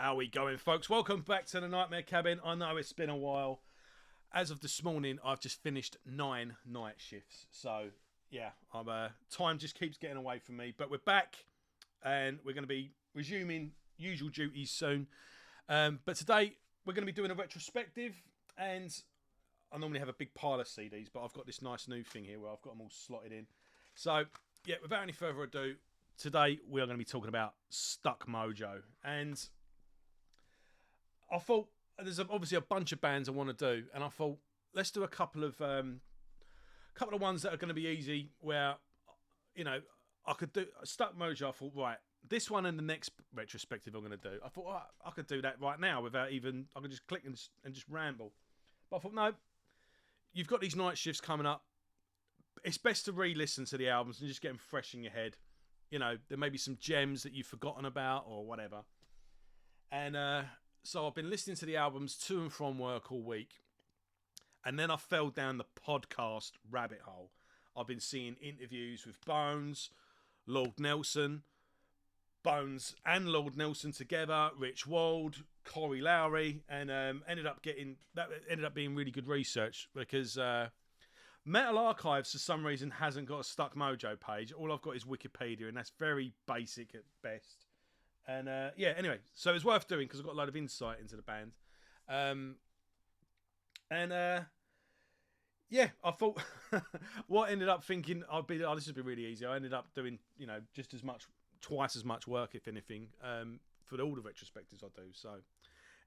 How we going, folks? Welcome back to the Nightmare Cabin. I know it's been a while. As of this morning, I've just finished 9 night shifts. So, yeah, time just keeps getting away from me. But we're back, and we're going to be resuming usual duties soon. But today, we're going to be doing a retrospective, and I normally have a big pile of CDs, but I've got this nice new thing here where I've got them all slotted in. So, yeah, without any further ado, today we are going to be talking about Stuck Mojo. And I thought there's obviously a bunch of bands I want to do, and I thought let's do a couple of ones that are going to be easy. Where I could do Stuck Mojo. I thought right, this one and the next retrospective I'm going to do. I thought I could do that right now without even I could just click and just ramble. But I thought no, you've got these night shifts coming up. It's best to re-listen to the albums and just get them fresh in your head. There may be some gems that you've forgotten about or whatever. And so I've been listening to the albums to and from work all week. And then I fell down the podcast rabbit hole. I've been seeing interviews with Bones, Lord Nelson, Bones and Lord Nelson together, Rich Wald, Corey Lowry, and ended up being really good research because Metal Archives for some reason hasn't got a Stuck Mojo page. All I've got is Wikipedia, and that's very basic at best. And anyway, so it's worth doing because I've got a load of insight into the band. I thought what I ended up thinking this would be really easy. I ended up doing just twice as much work, if anything, for all the retrospectives I do. So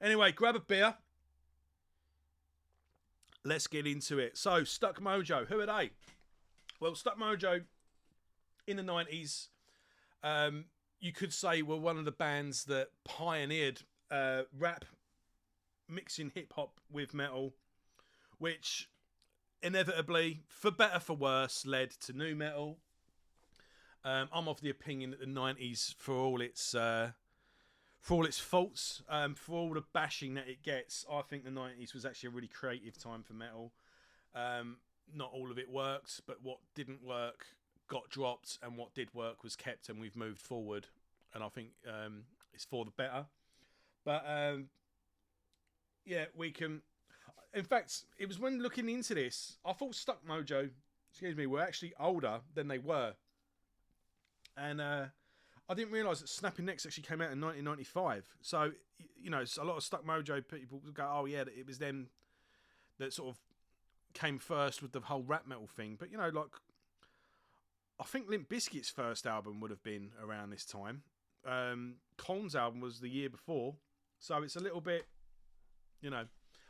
anyway, grab a beer. Let's get into it. So Stuck Mojo, who are they? Well, Stuck Mojo in the 90s. You could say were one of the bands that pioneered rap, mixing hip-hop with metal, which inevitably, for better for worse, led to nu metal. I'm of the opinion that the 90s, for all its faults, for all the bashing that it gets, I think the 90s was actually a really creative time for metal. Not all of it worked, but what didn't work got dropped, and what did work was kept, and we've moved forward, and I think it's for the better. But we can. In fact, it was when looking into this, I thought Stuck Mojo, were actually older than they were, and I didn't realise that Snapping Necks actually came out in 1995. So a lot of Stuck Mojo people go, "Oh yeah, it was them that sort of came first with the whole rap metal thing." But I think Limp Bizkit's first album would have been around this time. Korn's album was the year before. So it's a little bit,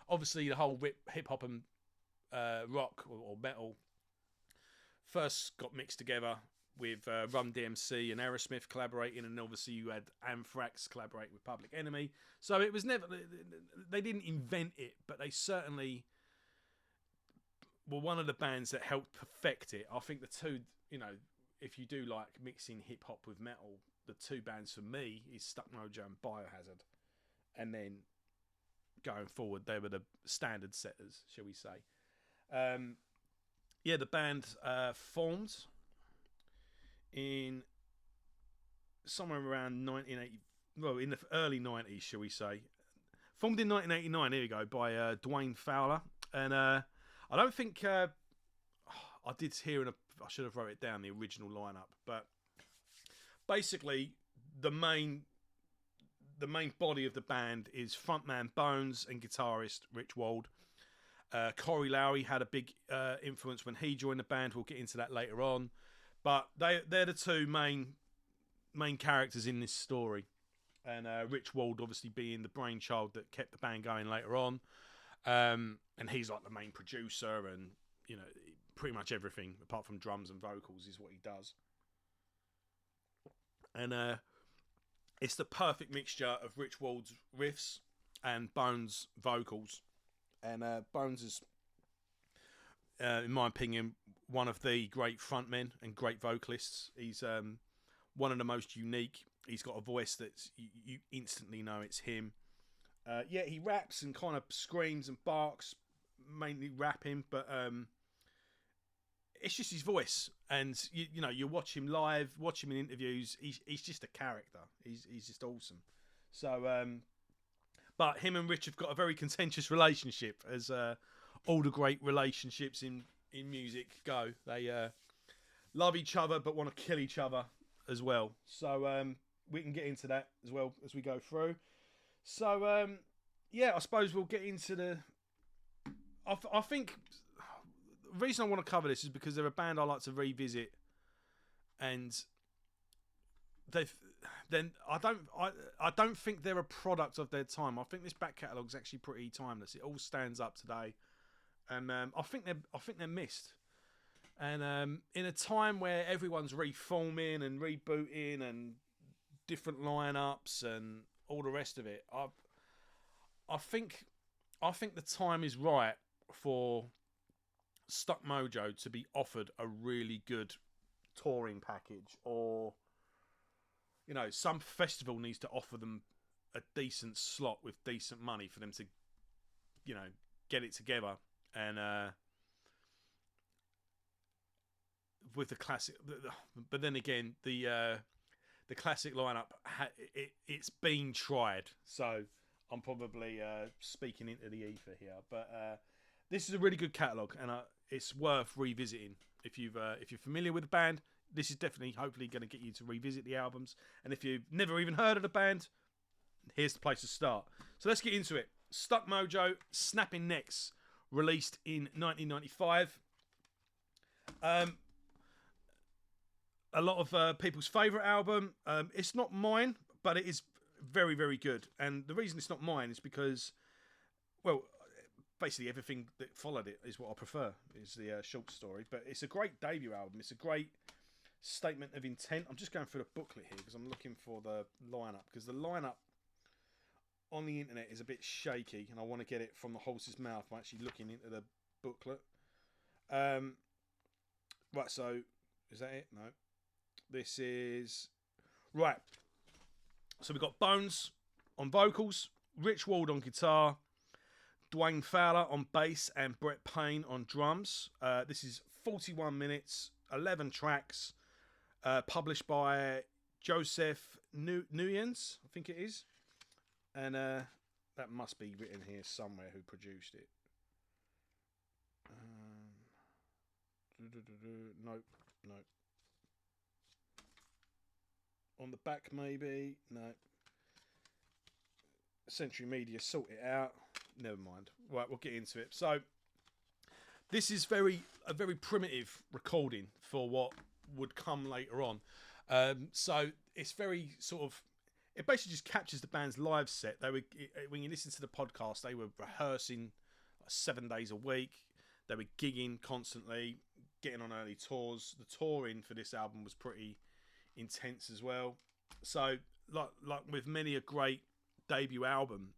obviously the whole hip-hop and rock or metal first got mixed together with Run DMC and Aerosmith collaborating, and obviously you had Anthrax collaborate with Public Enemy. So it was never, they didn't invent it, but they certainly were one of the bands that helped perfect it. I think the two, if you do like mixing hip hop with metal, the two bands for me is Stuck Mojo and Biohazard. And then going forward, they were the standard setters, shall we say. The band formed in somewhere around 1980, well, in the early 90s, shall we say. Formed in 1989, here we go, by Dwayne Fowler. And I don't think I did hear I should have wrote it down, the original lineup, but basically the main body of the band is frontman Bones and guitarist Rich Wald. Corey Lowry had a big influence when he joined the band. We'll get into that later on, but they're the two main characters in this story, and Rich Wald obviously being the brainchild that kept the band going later on. And he's like the main producer, and pretty much everything apart from drums and vocals is what he does. And it's the perfect mixture of Rich Wald's riffs and Bones' vocals. And Bones is, in my opinion, one of the great frontmen and great vocalists. He's one of the most unique. He's got a voice that you instantly know it's him. He raps and kind of screams and barks, mainly rapping, but it's just his voice. And you watch him live, watch him in interviews. He's just a character. He's just awesome. So But him and Rich have got a very contentious relationship, as all the great relationships in music go. They love each other but want to kill each other as well. So we can get into that as well as we go through. So yeah, I suppose we'll get into the. I think the reason I want to cover this is because they're a band I like to revisit, and I don't think they're a product of their time. I think this back catalogue is actually pretty timeless. It all stands up today, and I think they're missed. And in a time where everyone's reforming and rebooting and different lineups and all the rest of it, I think the time is right for Stuck Mojo to be offered a really good touring package, or some festival needs to offer them a decent slot with decent money for them to get it together. And with the classic, but then again, the classic lineup it's been tried, so I'm probably speaking into the ether here. But this is a really good catalogue, and it's worth revisiting. If you're familiar with the band, this is definitely, hopefully, going to get you to revisit the albums. And if you've never even heard of the band, here's the place to start. So let's get into it. Stuck Mojo, Snapping Necks, released in 1995. A lot of people's favourite album. It's not mine, but it is very, very good. And the reason it's not mine is because, well, basically everything that followed it is what I prefer, is the short story. But it's a great debut album. It's a great statement of intent. I'm just going through the booklet here because I'm looking for the lineup, because the lineup on the internet is a bit shaky, and I want to get it from the horse's mouth by actually looking into the booklet. Right, so is that it? No. This is right. So we've got Bones on vocals, Rich Ward on guitar, Dwayne Fowler on bass, and Brett Payne on drums. This is 41 minutes, 11 tracks, published by Joseph Nuyens, I think it is. And that must be written here somewhere who produced it. Nope. On the back, maybe. No. Century Media, sort it out. Never mind. Right, we'll get into it. So, this is a very primitive recording for what would come later on. So, it's very sort of. It basically just captures the band's live set. When you listen to the podcast, they were rehearsing 7 days a week. They were gigging constantly, getting on early tours. The touring for this album was pretty intense as well. So, like with many a great debut album,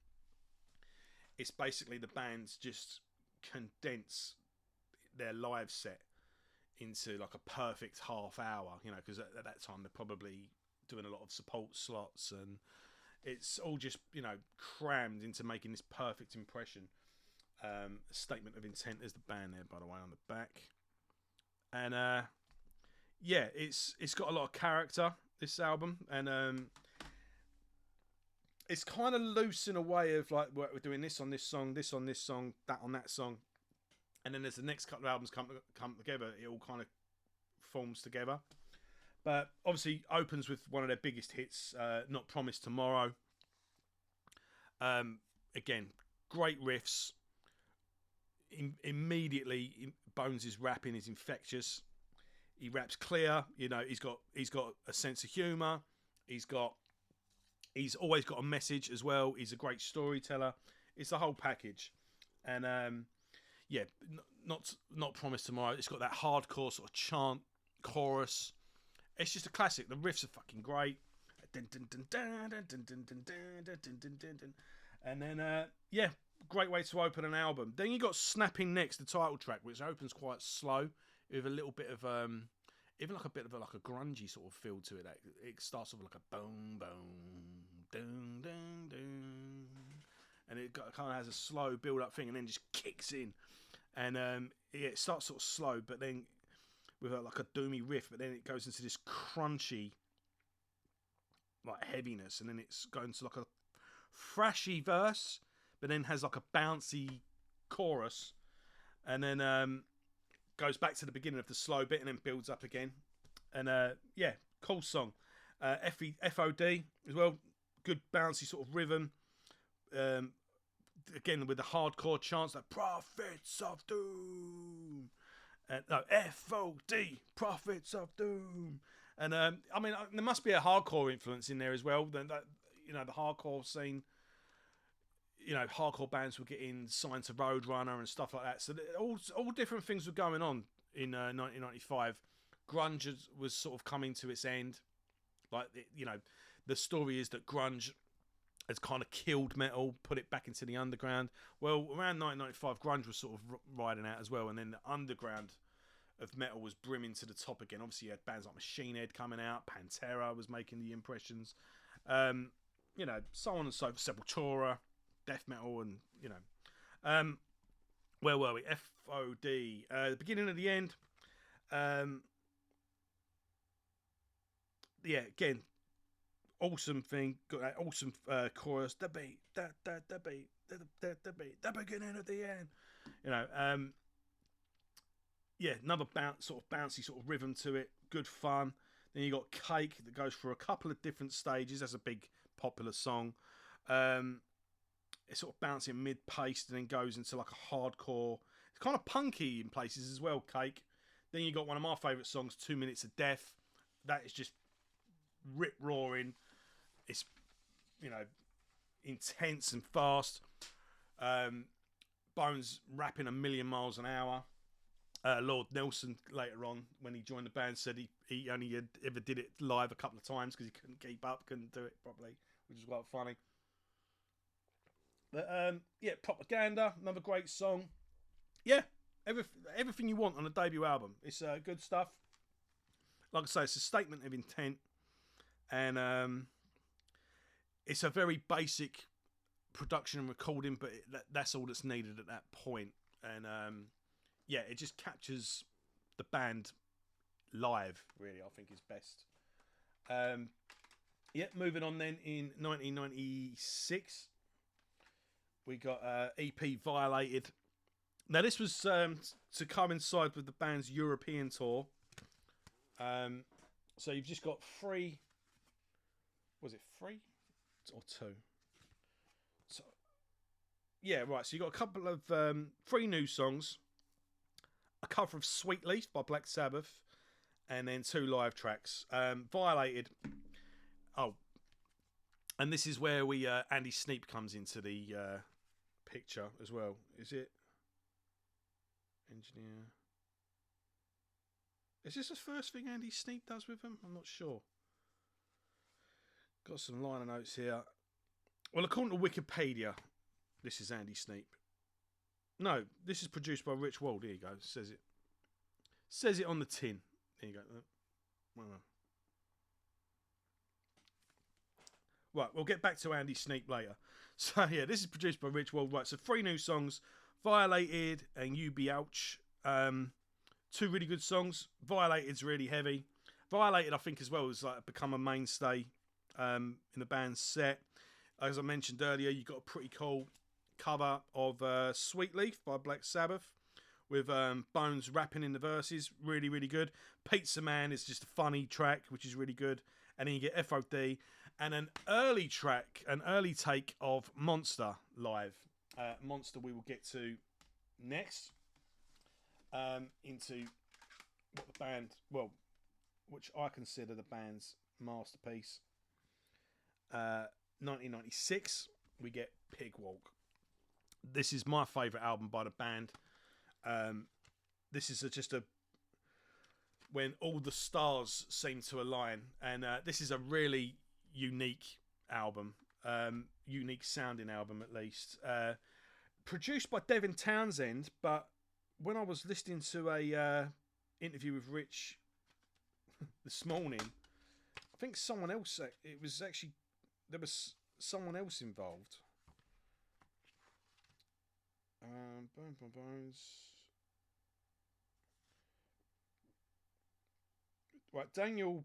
it's basically the bands just condense their live set into like a perfect half hour, because at that time they're probably doing a lot of support slots, and it's all just crammed into making this perfect impression. Statement of intent is the band there, by the way, on the back. And yeah, it's got a lot of character, this album, and it's kind of loose in a way of like, we're doing this on this song, that on that song, and then as the next couple of albums come together, it all kind of forms together. But obviously opens with one of their biggest hits, Not Promised Tomorrow. Again, great riffs. Immediately, Bones' rapping is infectious. He raps clear. He's got a sense of humour. He's always got a message as well. He's a great storyteller. It's the whole package. And yeah, not Promised Tomorrow. It's got that hardcore sort of chant chorus. It's just a classic. The riffs are fucking great. And then yeah, great way to open an album. Then you got Snapping Necks, the title track, which opens quite slow with a little bit of even like a bit of a grungy sort of feel to it. It starts off like a boom boom dun dun dun, and it kind of has a slow build up thing, and then just kicks in, and yeah, it starts sort of slow, but then with like a doomy riff, but then it goes into this crunchy like heaviness, and then it's going to like a thrashy verse, but then has like a bouncy chorus, and then goes back to the beginning of the slow bit and then builds up again. And yeah, cool song. FOD as well, good bouncy sort of rhythm. Again with the hardcore chants like Prophets of Doom. No, FOD, Prophets of Doom. And I mean, there must be a hardcore influence in there as well. Then that, you know, the hardcore scene, you know, hardcore bands were getting signed to Roadrunner and stuff like that. So all different things were going on in 1995. Grunge was sort of coming to its end. Like, you know, the story is that grunge has kind of killed metal, put it back into the underground. Well, around 1995, grunge was sort of riding out as well, and then the underground of metal was brimming to the top again. Obviously, you had bands like Machine Head coming out, Pantera was making the impressions, you know, so on and so forth, Sepultura, death metal, and, you know. Where were we? FOD. The beginning of the end. Yeah, again, awesome thing. Got that awesome chorus. The beat, the beat, the beat, the beginning of the end. You know, yeah, another sort of bouncy sort of rhythm to it. Good fun. Then you got Cake that goes through a couple of different stages. That's a big popular song. It's sort of bouncing mid-paced and then goes into like a hardcore. It's kind of punky in places as well, Cake. Then you got one of my favourite songs, 2 Minutes of Death. That is just rip-roaring. It's, you know, intense and fast. Bones rapping a million miles an hour. Lord Nelson later on, when he joined the band, said he only ever did it live a couple of times because he couldn't keep up, couldn't do it properly, which is quite funny. But yeah, Propaganda, another great song. Yeah, everything you want on a debut album. It's good stuff. Like I say, it's a statement of intent, and it's a very basic production and recording, but that's all that's needed at that point. And yeah, it just captures the band live, really, I think is best. Yeah, moving on then, in 1996, we got EP Violated. Now, this was to coincide with the band's European tour. So you've just got three... Was it three? Or two? So, yeah, right. So you got a couple of... three new songs. A cover of Sweet Leaf by Black Sabbath. And then two live tracks. Violated. Oh. And this is where we Andy Sneap comes into the picture as well. Is it? Engineer. Is this the first thing Andy Sneap does with them? I'm not sure. Got some liner notes here. Well, according to Wikipedia, this is Andy Sneap. No, this is produced by Rich Wald. Here you go. Says it. Says it on the tin. There you go. Right, we'll get back to Andy Sneap later. So yeah, this is produced by Rich Wald. Right, so three new songs: Violated and You Be Ouch. Two really good songs. Violated's really heavy. Violated, I think, as well, has like become a mainstay in the band's set. As I mentioned earlier, you got a pretty cool cover of Sweet Leaf by Black Sabbath with Bones rapping in the verses. Really, really good. Pizza Man is just a funny track, which is really good. And then you get FOD and an early track, an early take of Monster live. Monster we will get to next. Into what the band, well, which I consider the band's masterpiece. 1996, we get Pig Walk. This is my favourite album by the band. This is just a when all the stars seem to align, and this is a really unique album, unique sounding album at least. Produced by Devin Townsend, but when I was listening to a interview with Rich this morning, I think someone else. It was actually there was someone else involved. Bones. Right, Daniel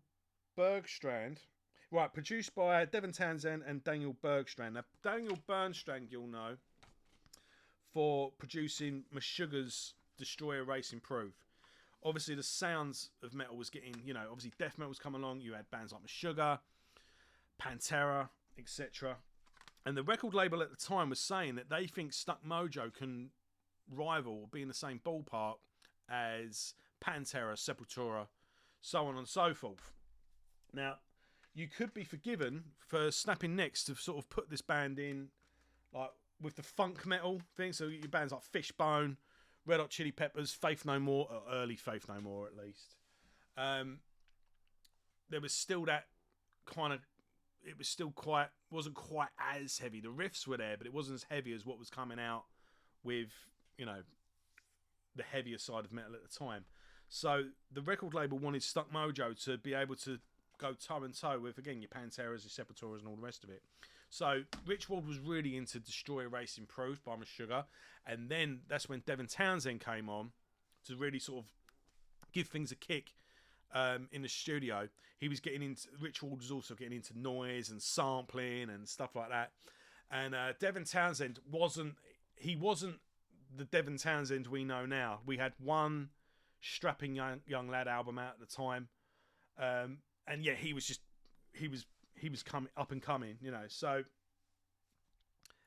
Bergstrand. Right, produced by Devin Townsend and Daniel Bergstrand. Now, Daniel Bergstrand, you'll know, for producing Meshuggah's Destroy Erase Improve. Obviously, the sounds of metal was getting, obviously death metal was coming along. You had bands like Meshuggah, Pantera, etc. And the record label at the time was saying that they think Stuck Mojo can rival or be in the same ballpark as Pantera, Sepultura, so on and so forth. Now, you could be forgiven for snapping necks to sort of put this band in, like, with the funk metal thing. So your bands like Fishbone, Red Hot Chili Peppers, Faith No More, or early Faith No More at least. There was still that kind of, it was still wasn't quite as heavy. The riffs were there, but it wasn't as heavy as what was coming out with, the heavier side of metal at the time. So the record label wanted Stuck Mojo to be able to go toe and toe with, again, your Panteras, your Sepulturas, and all the rest of it. So Rich Ward was really into Destroy, Erase, Improve by Meshuggah, and then that's when Devin Townsend came on to really sort of give things a kick in the studio. He was getting into, Rich Ward was also getting into noise and sampling and stuff like that. And Devin Townsend wasn't the Devin Townsend we know now. We had one strapping young lad album out at the time, and yeah, he was coming up and coming, So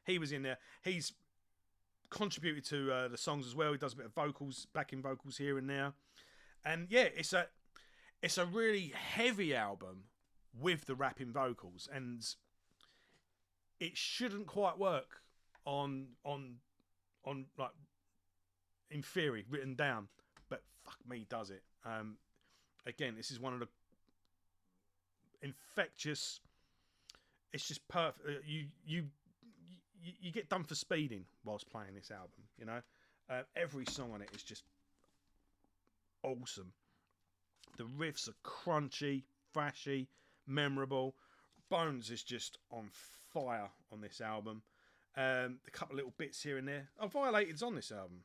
he was in there. He's contributed to the songs as well. He does a bit of vocals, backing vocals here and there, and yeah, it's a really heavy album with the rapping vocals, and it shouldn't quite work on like in theory written down, but fuck me, does it. Again, this is one of the infectious, it's just perfect. You get done for speeding whilst playing this album, every song on it is just awesome. The riffs are crunchy, thrashy, memorable. Bones is just on fire on this album. A couple of little bits here and there. Oh, Violated's on this album.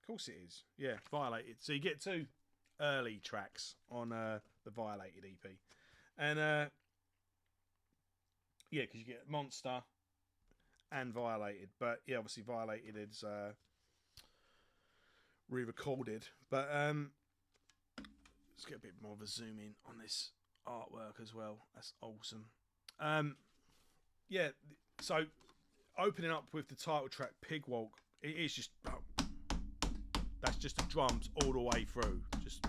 Of course it is. Yeah, Violated. So you get 2 early tracks on the Violated EP. And yeah, because you get Monster and Violated. But yeah, obviously Violated is re-recorded. But let's get a bit more of a zoom in on this artwork as well. That's awesome. Yeah, so opening up with the title track Pig Walk, it is just, that's just the drums all the way through, just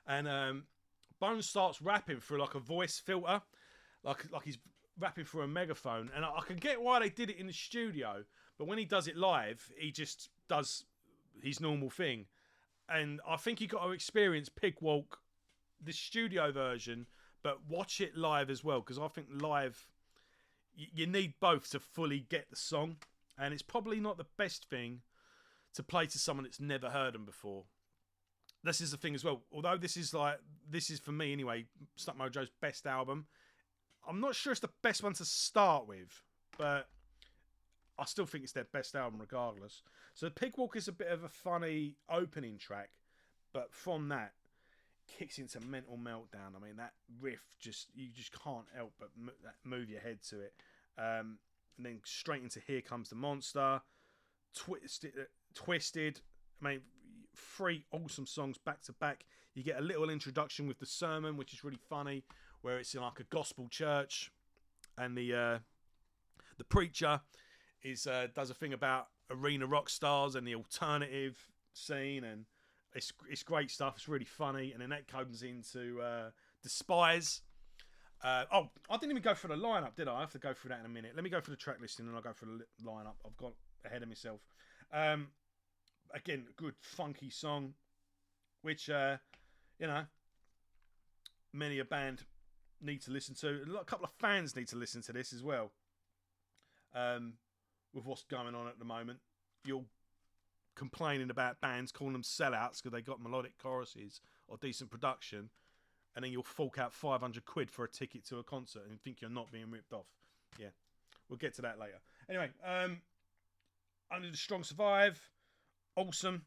and Bones starts rapping through like a voice filter, like he's rapping through a megaphone, and I can get why they did it in the studio, but when he does it live, he just does his normal thing. And I think you got to experience Pig Walk, the studio version, but watch it live as well, because I think live you need both to fully get the song, and it's probably not the best thing to play to someone that's never heard them before. This is the thing as well. Although this is for me anyway, Stuck Mojo's best album, I'm not sure it's the best one to start with, but I still think it's their best album regardless. So Pig Walk is a bit of a funny opening track, but from that kicks into Mental Meltdown. I mean, that riff you just can't help but move your head to it. And then straight into Here Comes the Monster, Twisted. I mean, 3 awesome songs back to back. You get a little introduction with the sermon, which is really funny, where it's in like a gospel church, and the preacher does a thing about arena rock stars and the alternative scene, and it's great stuff. It's really funny, and then that comes into Despise. I didn't even go through the lineup, did I? I have to go through that in a minute. Let me go through the track listing, and I'll go through the lineup. I've got ahead of myself. Again, a good funky song, which many a band need to listen to. A couple of fans need to listen to this as well. With what's going on at the moment, you're complaining about bands calling them sellouts because they got melodic choruses or decent production, and then you'll fork out 500 quid for a ticket to a concert and think you're not being ripped off. Yeah, we'll get to that later. Anyway, Only the Strong Survive. Awesome.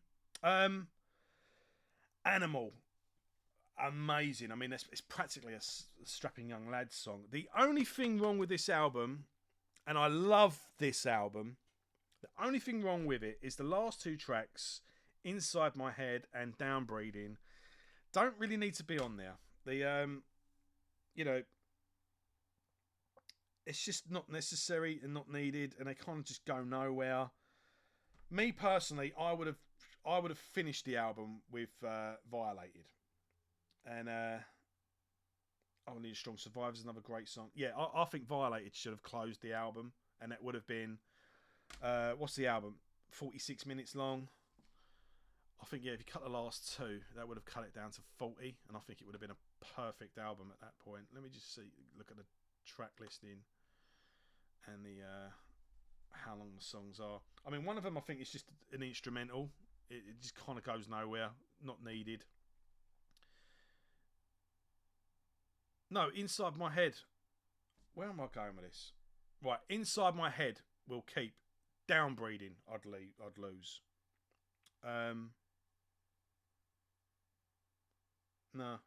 Animal. amazing. I mean, it's practically a strapping young lad song. The only thing wrong with this album, and I love this album, the only thing wrong with it is the last two tracks, Inside My Head and Downbreeding, don't really need to be on there. The you know, it's just not necessary and not needed, and they kind of just go nowhere. Me personally, I would have finished the album with Violated, and Only a Strong Survivor is another great song. Yeah, I think Violated should have closed the album, and it would have been what's the album? 46 minutes long. I think, yeah, if you cut the last two, that would have cut it down to 40, and I think it would have been a perfect album at that point. Let me just look at the track listing and the how long the songs are. I mean, one of them I think is just an instrumental. It just kind of goes nowhere, not needed. No, Inside My Head. Where am I going with this? Right, Inside My Head will keep. Downbreeding, I'd lose. No,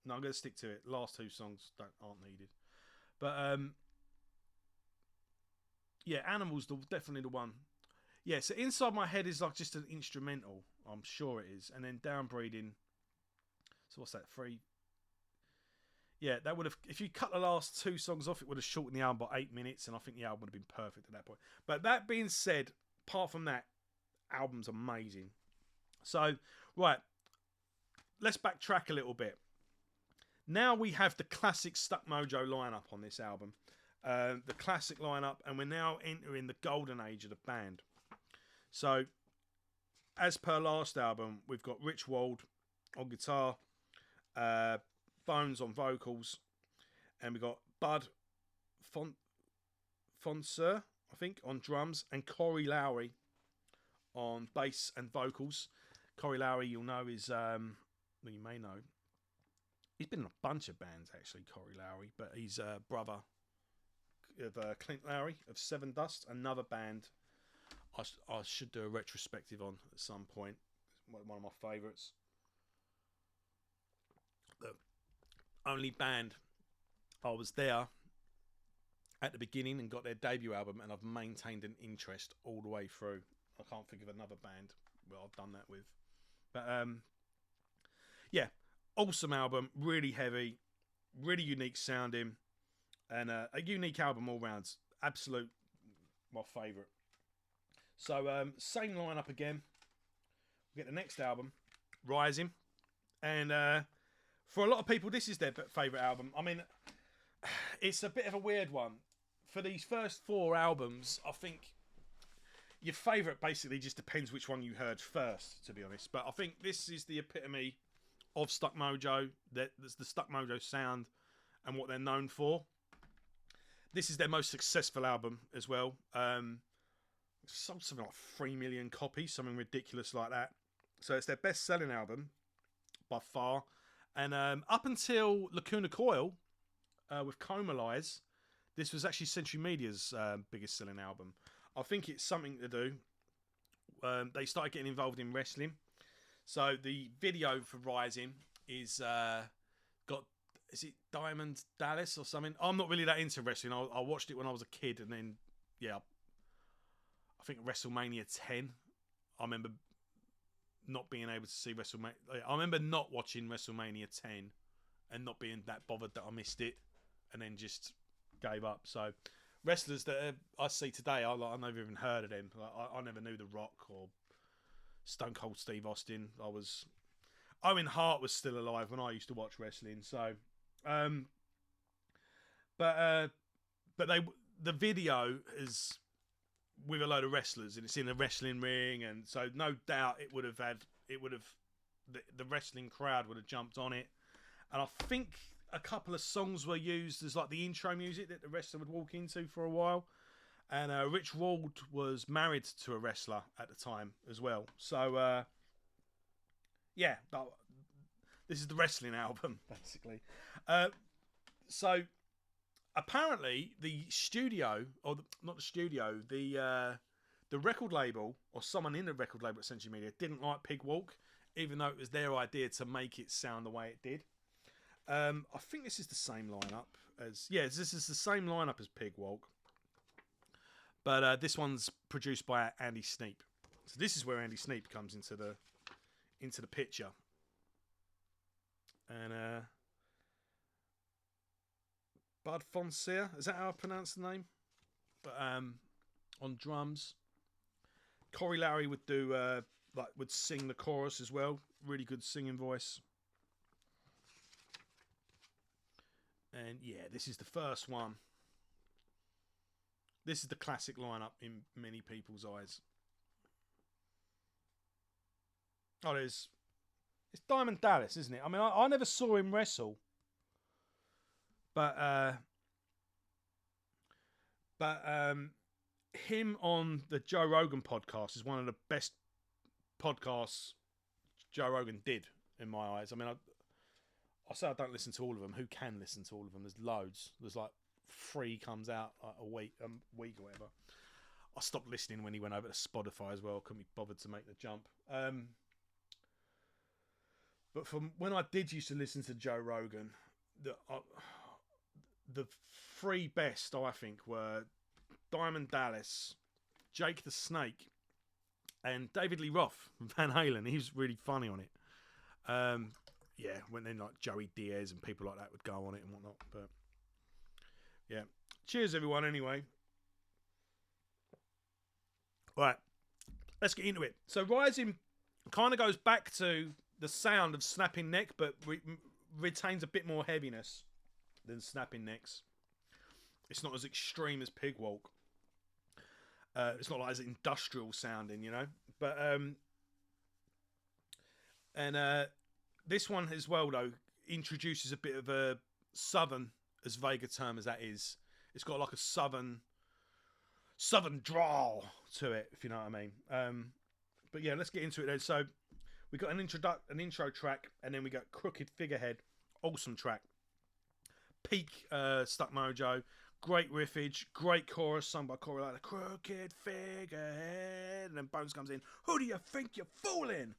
I'm going to stick to it. Last two songs aren't needed, but yeah, Animals definitely the one. Yeah, so Inside My Head is like just an instrumental. I'm sure it is, and then Downbreeding. So what's that? 3. Yeah, that would have. If you cut the last two songs off, it would have shortened the album by 8 minutes, and I think the album would have been perfect at that point. But that being said, apart from that, album's amazing. So right. Let's backtrack a little bit. Now we have the classic Stuck Mojo lineup on this album. The classic lineup, and we're now entering the golden age of the band. So, as per last album, we've got Rich Wald on guitar, Bones on vocals, and we've got Bud Fonser, I think, on drums, and Corey Lowry on bass and vocals. Corey Lowry, you'll know, is... well, you may know, he's been in a bunch of bands actually, Corey Lowry, but he's a brother of Clint Lowry of Seven Dust, another band I should do a retrospective on at some point. One of my favourites. The only band I was there at the beginning and got their debut album, and I've maintained an interest all the way through. I can't think of another band where I've done that with, but yeah, awesome album, really heavy, really unique sounding, and a unique album all round. Absolute, my favourite. So, same lineup again. We get the next album, Rising, and for a lot of people, this is their favourite album. I mean, it's a bit of a weird one. For these first 4 albums, I think your favourite basically just depends which one you heard first, to be honest. But I think this is the epitome of Stuck Mojo, that's the Stuck Mojo sound and what they're known for. This is their most successful album as well. Sold something like 3 million copies, something ridiculous like that. So it's their best-selling album by far. And up until Lacuna Coil with Coma Lies, this was actually Century Media's biggest selling album. I think it's something to do. They started getting involved in wrestling. So the video for Rising is is it Diamond Dallas or something? I'm not really that into wrestling. I watched it when I was a kid, and then yeah, I think WrestleMania 10. I remember not being able to see WrestleMania. I remember not watching WrestleMania 10 and not being that bothered that I missed it, and then just gave up. So wrestlers that I see today, I never even heard of them. I never knew The Rock or Stone Cold Steve Austin. Owen Hart was still alive when I used to watch wrestling. So, but the video is with a load of wrestlers, and it's in a wrestling ring, and so no doubt the wrestling crowd would have jumped on it. And I think a couple of songs were used as like the intro music that the wrestler would walk into for a while. And Rich Wald was married to a wrestler at the time as well. So, yeah, this is the wrestling album, basically. So, apparently, the studio, or not the studio, the record label, or someone in the record label at Century Media, didn't like Pig Walk, even though it was their idea to make it sound the way it did. I think this is the same lineup as this is the same lineup as Pigwalk, but this one's produced by Andy Sneap. So this is where Andy Sneap comes into the picture, and Bud Fonseca, is that how I pronounce the name? But on drums, Corey Lowry would do would sing the chorus as well. Really good singing voice. And yeah, this is the first one. This is the classic lineup in many people's eyes. Oh, it's Diamond Dallas, isn't it? I mean, I never saw him wrestle, but him on the Joe Rogan podcast is one of the best podcasts Joe Rogan did in my eyes. I mean, I say I don't listen to all of them. Who can listen to all of them? There's loads. There's like 3 comes out like a week or whatever. I stopped listening when he went over to Spotify as well. Couldn't be bothered to make the jump. But from when I did used to listen to Joe Rogan, the 3 best I think were Diamond Dallas, Jake the Snake, and David Lee Roth from Van Halen. He was really funny on it. Yeah, when then like Joey Diaz and people like that would go on it and whatnot. But yeah, cheers everyone. Anyway, right, let's get into it. So Rising kind of goes back to the sound of Snapping Neck, but retains a bit more heaviness than Snapping Necks. It's not as extreme as Pigwalk. It's not like as industrial sounding, you know. But this one as well, though, introduces a bit of a southern, as vague a term as that is. It's got like a southern drawl to it, if you know what I mean. But yeah, let's get into it then. So we got an intro track, and then we got Crooked Figurehead, awesome track. Peak Stuck Mojo, great riffage, great chorus sung by Corey like the Crooked Figurehead, and then Bones comes in. Who do you think you're fooling?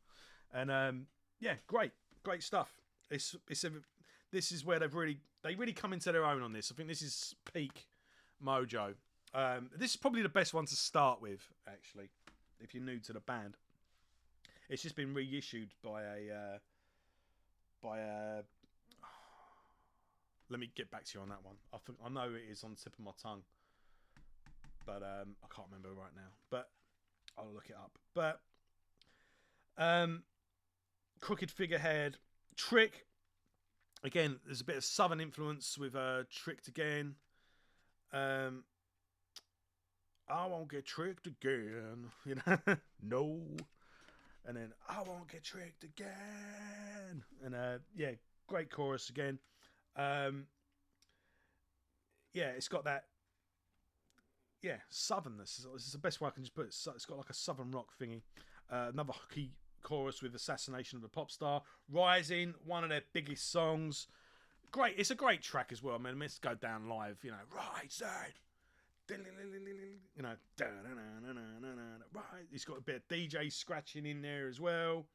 And yeah, great stuff. This is where they really come into their own on this. I think this is peak Mojo. This is probably the best one to start with, actually, if you're new to the band. It's just been reissued by a let me get back to you on that one. I know it is on the tip of my tongue, but I can't remember right now. But I'll look it up. But Crooked Figurehead, Trick. Again, there's a bit of southern influence with Tricked again. I won't get tricked again. You know, no. And then I won't get tricked again. And yeah, great chorus again. Yeah, it's got that. Yeah, southernness. This is the best way I can just put it. It's got like a southern rock thingy. Another key chorus with Assassination of the Pop Star. Rising, one of their biggest songs. Great. It's a great track as well. I mean, let's go down live. You know, Rising. You know, right. It's got a bit of DJ scratching in there as well.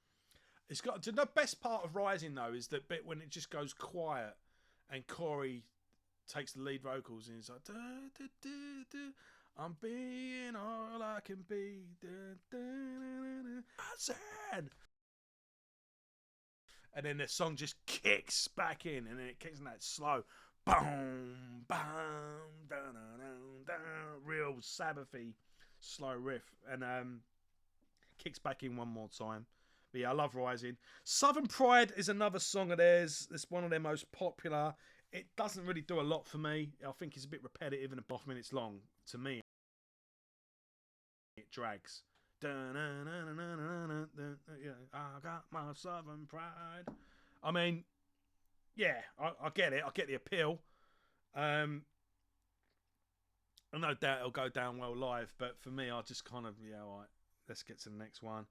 It's got the best part of Rising though is that bit when it just goes quiet and Corey takes the lead vocals and he's like, da, da, da, da, I'm being all I can be. Da, da, da, da, I said. And then the song just kicks back in, and then it kicks in that slow, boom, boom, da, da, da, da, real Sabbathy slow riff, and kicks back in one more time. But yeah, I love Rising. Southern Pride is another song of theirs. It's one of their most popular. It doesn't really do a lot for me. I think it's a bit repetitive and about 5 minutes long. To me, it drags. I got my Southern Pride. I mean, yeah, I get it. I get the appeal. No doubt it'll go down well live, but for me, I just kind of, yeah, all right, let's get to the next one.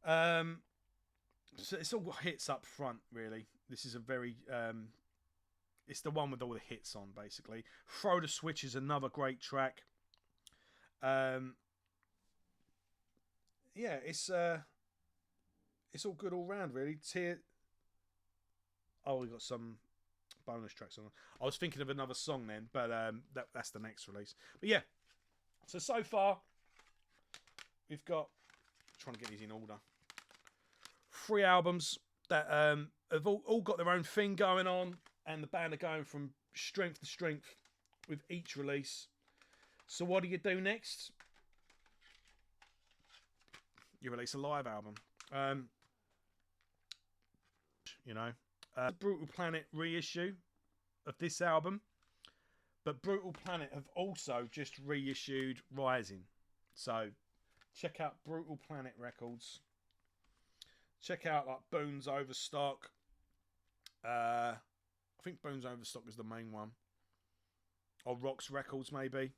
So it's all hits up front, really. This is a very, it's the one with all the hits on, basically. Throw the Switch is another great track. Yeah, it's it's all good all round, really. Oh, we got some bonus tracks on. I was thinking of another song then, but that's the next release. But yeah, so far we've got, trying to get these in order, 3 albums that have all got their own thing going on, and the band are going from strength to strength with each release. So what do you do next? You release a live album. You know, Brutal Planet reissue of this album, but Brutal Planet have also just reissued Rising. So check out Brutal Planet Records. Check out like Boone's Overstock. I think Boone's Overstock is the main one, or Rocks Records maybe.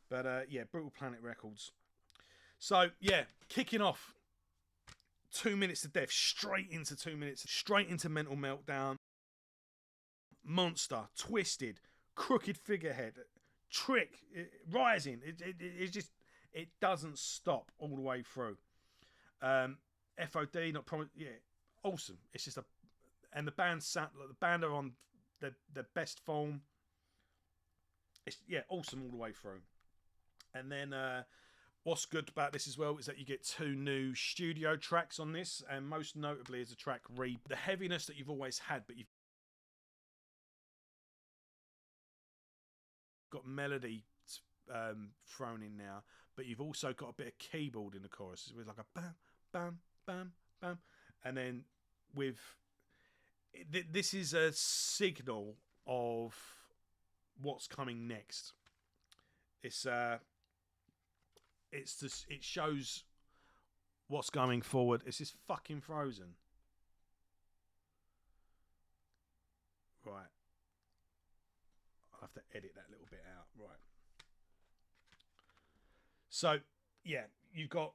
But yeah, Brutal Planet Records. So yeah, kicking off 2 minutes to death, straight into 2 minutes, straight into Mental Meltdown, Monster, Twisted, Crooked Figurehead, Trick, Rising. It's just, it doesn't stop all the way through. FOD, not promise, yeah, awesome. It's just and the band are on the best form. It's awesome all the way through. And then what's good about this as well is that you get 2 new studio tracks on this, and most notably is the track the heaviness that you've always had, but you've got melody thrown in now, but you've also got a bit of keyboard in the chorus with like a bam bam bam bam, and then with this is a signal of what's coming next. It shows what's going forward. It's just fucking Frozen. Right. I'll have to edit that little bit out. Right. So, yeah, you've got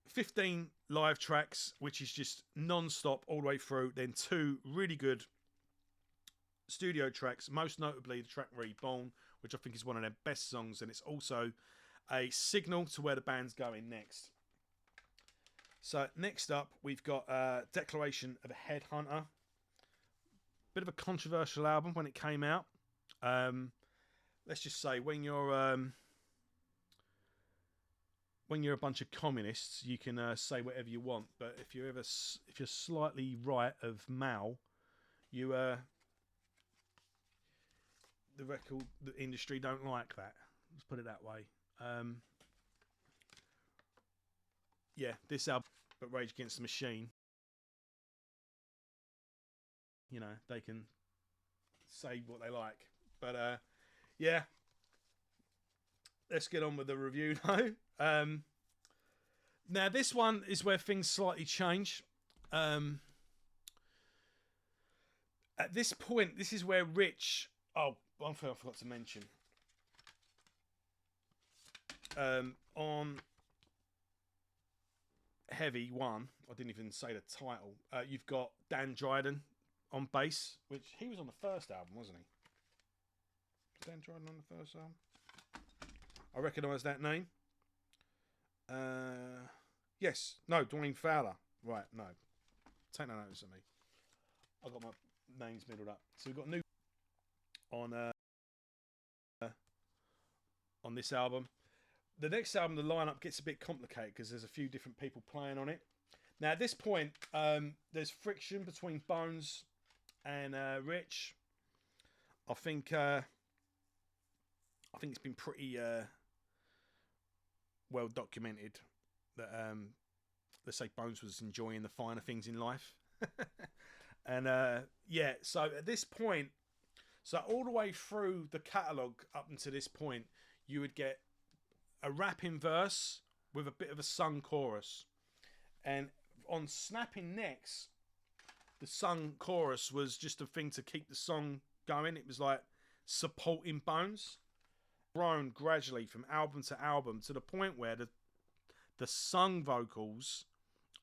15 live tracks, which is just non-stop all the way through. Then 2 really good studio tracks, most notably the track Reborn, which I think is one of their best songs, and it's also a signal to where the band's going next. So next up, we've got Declaration of a Headhunter. Bit of a controversial album when it came out. Let's just say when you're a bunch of communists, you can say whatever you want. But if you're slightly right of Mao, you the industry don't like that. Let's put it that way. Yeah, this album, but Rage Against the Machine, you know, they can say what they like. But yeah, let's get on with the review now. Now this one is where things slightly change. At this point, this is where Rich. Oh, one thing I forgot to mention. On Heavy 1, I didn't even say the title. You've got Dan Dryden on bass, which he was on the first album, wasn't he? Was Dan Dryden on the first album? I recognise that name. Yes. No, Dwayne Fowler. Right, no. Take no notice of me. I got my names middled up. So we've got new on this album. The next album, the lineup gets a bit complicated because there's a few different people playing on it. Now at this point, there's friction between Bones and Rich. I think it's been pretty well documented that let's say Bones was enjoying the finer things in life. And yeah, so at this point, so all the way through the catalogue up until this point, you would get a rapping verse with a bit of a sung chorus. And on Snapping Necks, the sung chorus was just a thing to keep the song going. It was like supporting Bones. Grown gradually from album to album to the point where the sung vocals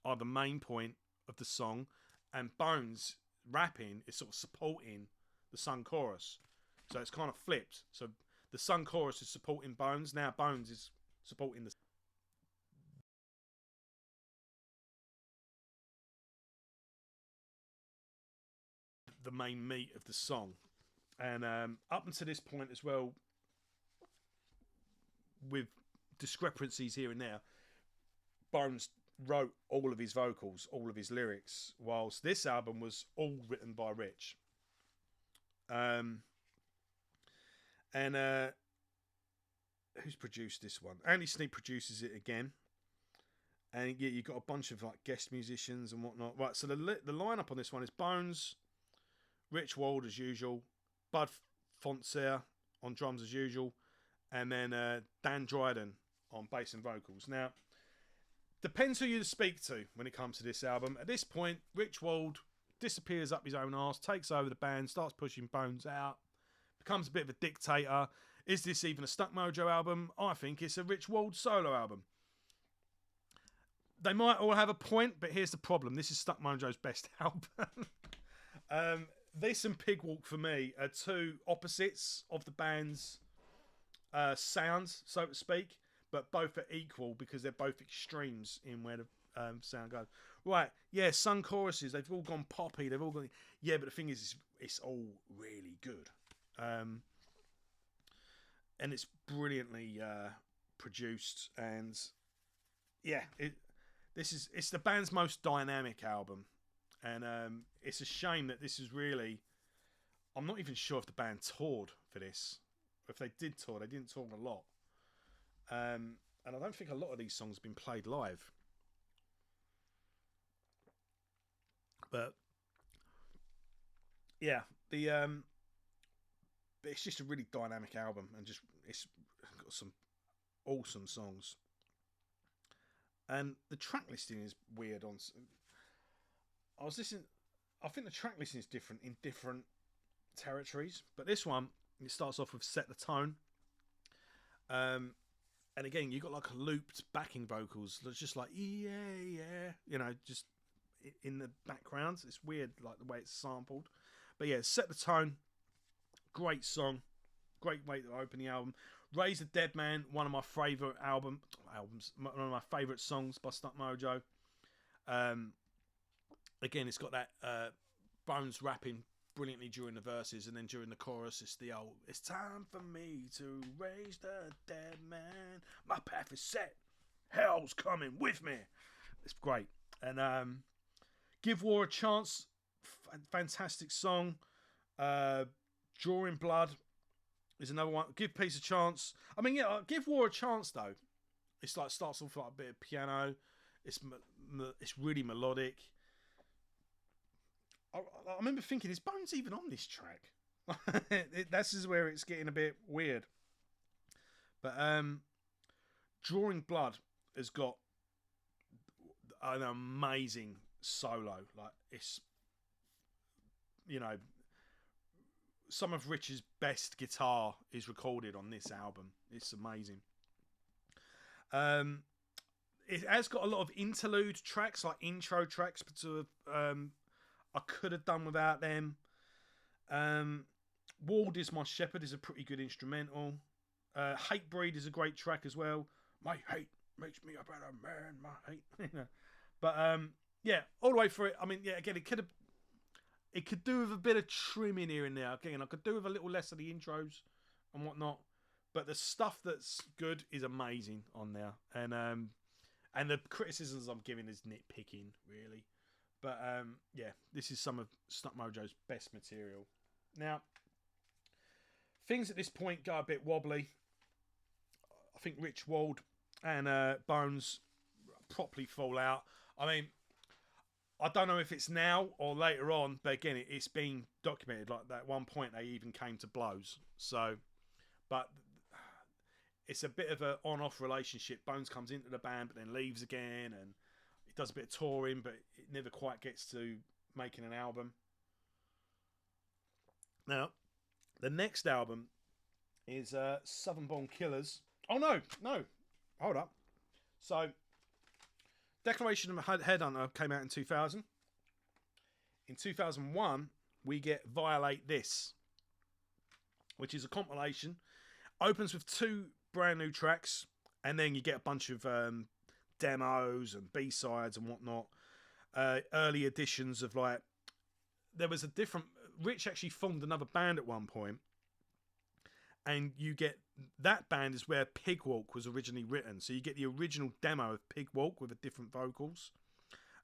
are the main point of the song, and Bones rapping is sort of supporting the sung chorus. So it's kind of flipped. So the sung chorus is supporting Bones. Now Bones is supporting the main meat of the song. And up until this point as well, with discrepancies here and there, Bones wrote all of his vocals, all of his lyrics, whilst this album was all written by Rich. And who's produced this one? Andy Sneap produces it again. And yeah, you've got a bunch of like guest musicians and whatnot. Right, so the lineup on this one is Bones, Rich Wald as usual, Bud Fontserre on drums as usual, and then Dan Dryden on bass and vocals. Now, depends who you speak to when it comes to this album. At this point, Rich Wald disappears up his own arse, takes over the band, starts pushing Bones out, becomes a bit of a dictator. Is this even a Stuck Mojo album? I think it's a Rich Wald solo album. They might all have a point, but here's the problem. This is Stuck Mojo's best album. This and Pigwalk, for me, are two opposites of the band's sounds, so to speak, but both are equal because they're both extremes in where the sound goes. Right, yeah, some choruses, they've all gone poppy, they've all gone... Yeah, but the thing is, it's all really good. And it's brilliantly produced, and yeah, it's the band's most dynamic album, and it's a shame that this is really... I'm not even sure if the band toured for this. If they did tour, they didn't tour a lot, and I don't think a lot of these songs have been played live. But yeah, it's just a really dynamic album, and it's got some awesome songs. And the track listing is weird. I was listening. I think the track listing is different in different territories, but this one, it starts off with "Set the Tone," and again you got like looped backing vocals. That's just like just in the background. It's weird, like the way it's sampled. But yeah, "Set the Tone," great song, great way to open the album. "Raise the Deadman," one of my favourite albums, one of my favourite songs by Stuck Mojo. Again, it's got that Bones rapping brilliantly during the verses, and then during the chorus, it's the old, "It's time for me to raise the dead man. My path is set. Hell's coming with me." It's great. And "Give War a Chance," fantastic song. "Drawing Blood" is another one. "Give Peace a Chance." I mean, yeah, "Give War a Chance" though. It's like starts off like a bit of piano. It's really melodic. I remember thinking, is Bones even on this track? This is where it's getting a bit weird. But "Drawing Blood" has got an amazing solo. Like, it's, some of Rich's best guitar is recorded on this album. It's amazing. It has got a lot of interlude tracks, like intro tracks, but I could have done without them. "Wald Is My Shepherd" is a pretty good instrumental. "Hatebreed" is a great track as well. "My hate makes me a better man, my hate." But yeah, all the way through it. I mean, yeah, again, it could do with a bit of trimming here and there. Again, I could do with a little less of the intros and whatnot. But the stuff that's good is amazing on there. And the criticisms I'm giving is nitpicking, really. But yeah, this is some of Stuck Mojo's best material. Now, things at this point go a bit wobbly. I think Rich Wald and Bones properly fall out. I mean, I don't know if it's now or later on, but again, it's been documented. Like, at one point, they even came to blows. So, but it's a bit of an on-off relationship. Bones comes into the band, but then leaves again, and he does a bit of touring, but it never quite gets to making an album. Now, the next album is Southern Born Killers. Oh, no, hold up. So, Declaration of a Headhunter came out in 2000. In 2001, we get Violate This, which is a compilation. Opens with 2 brand new tracks, and then you get a bunch of demos and B-sides and whatnot. Early editions of, like, there was a different Rich actually formed another band at one point, and you get that band is where Pig Walk was originally written. So you get the original demo of Pig Walk with the different vocals,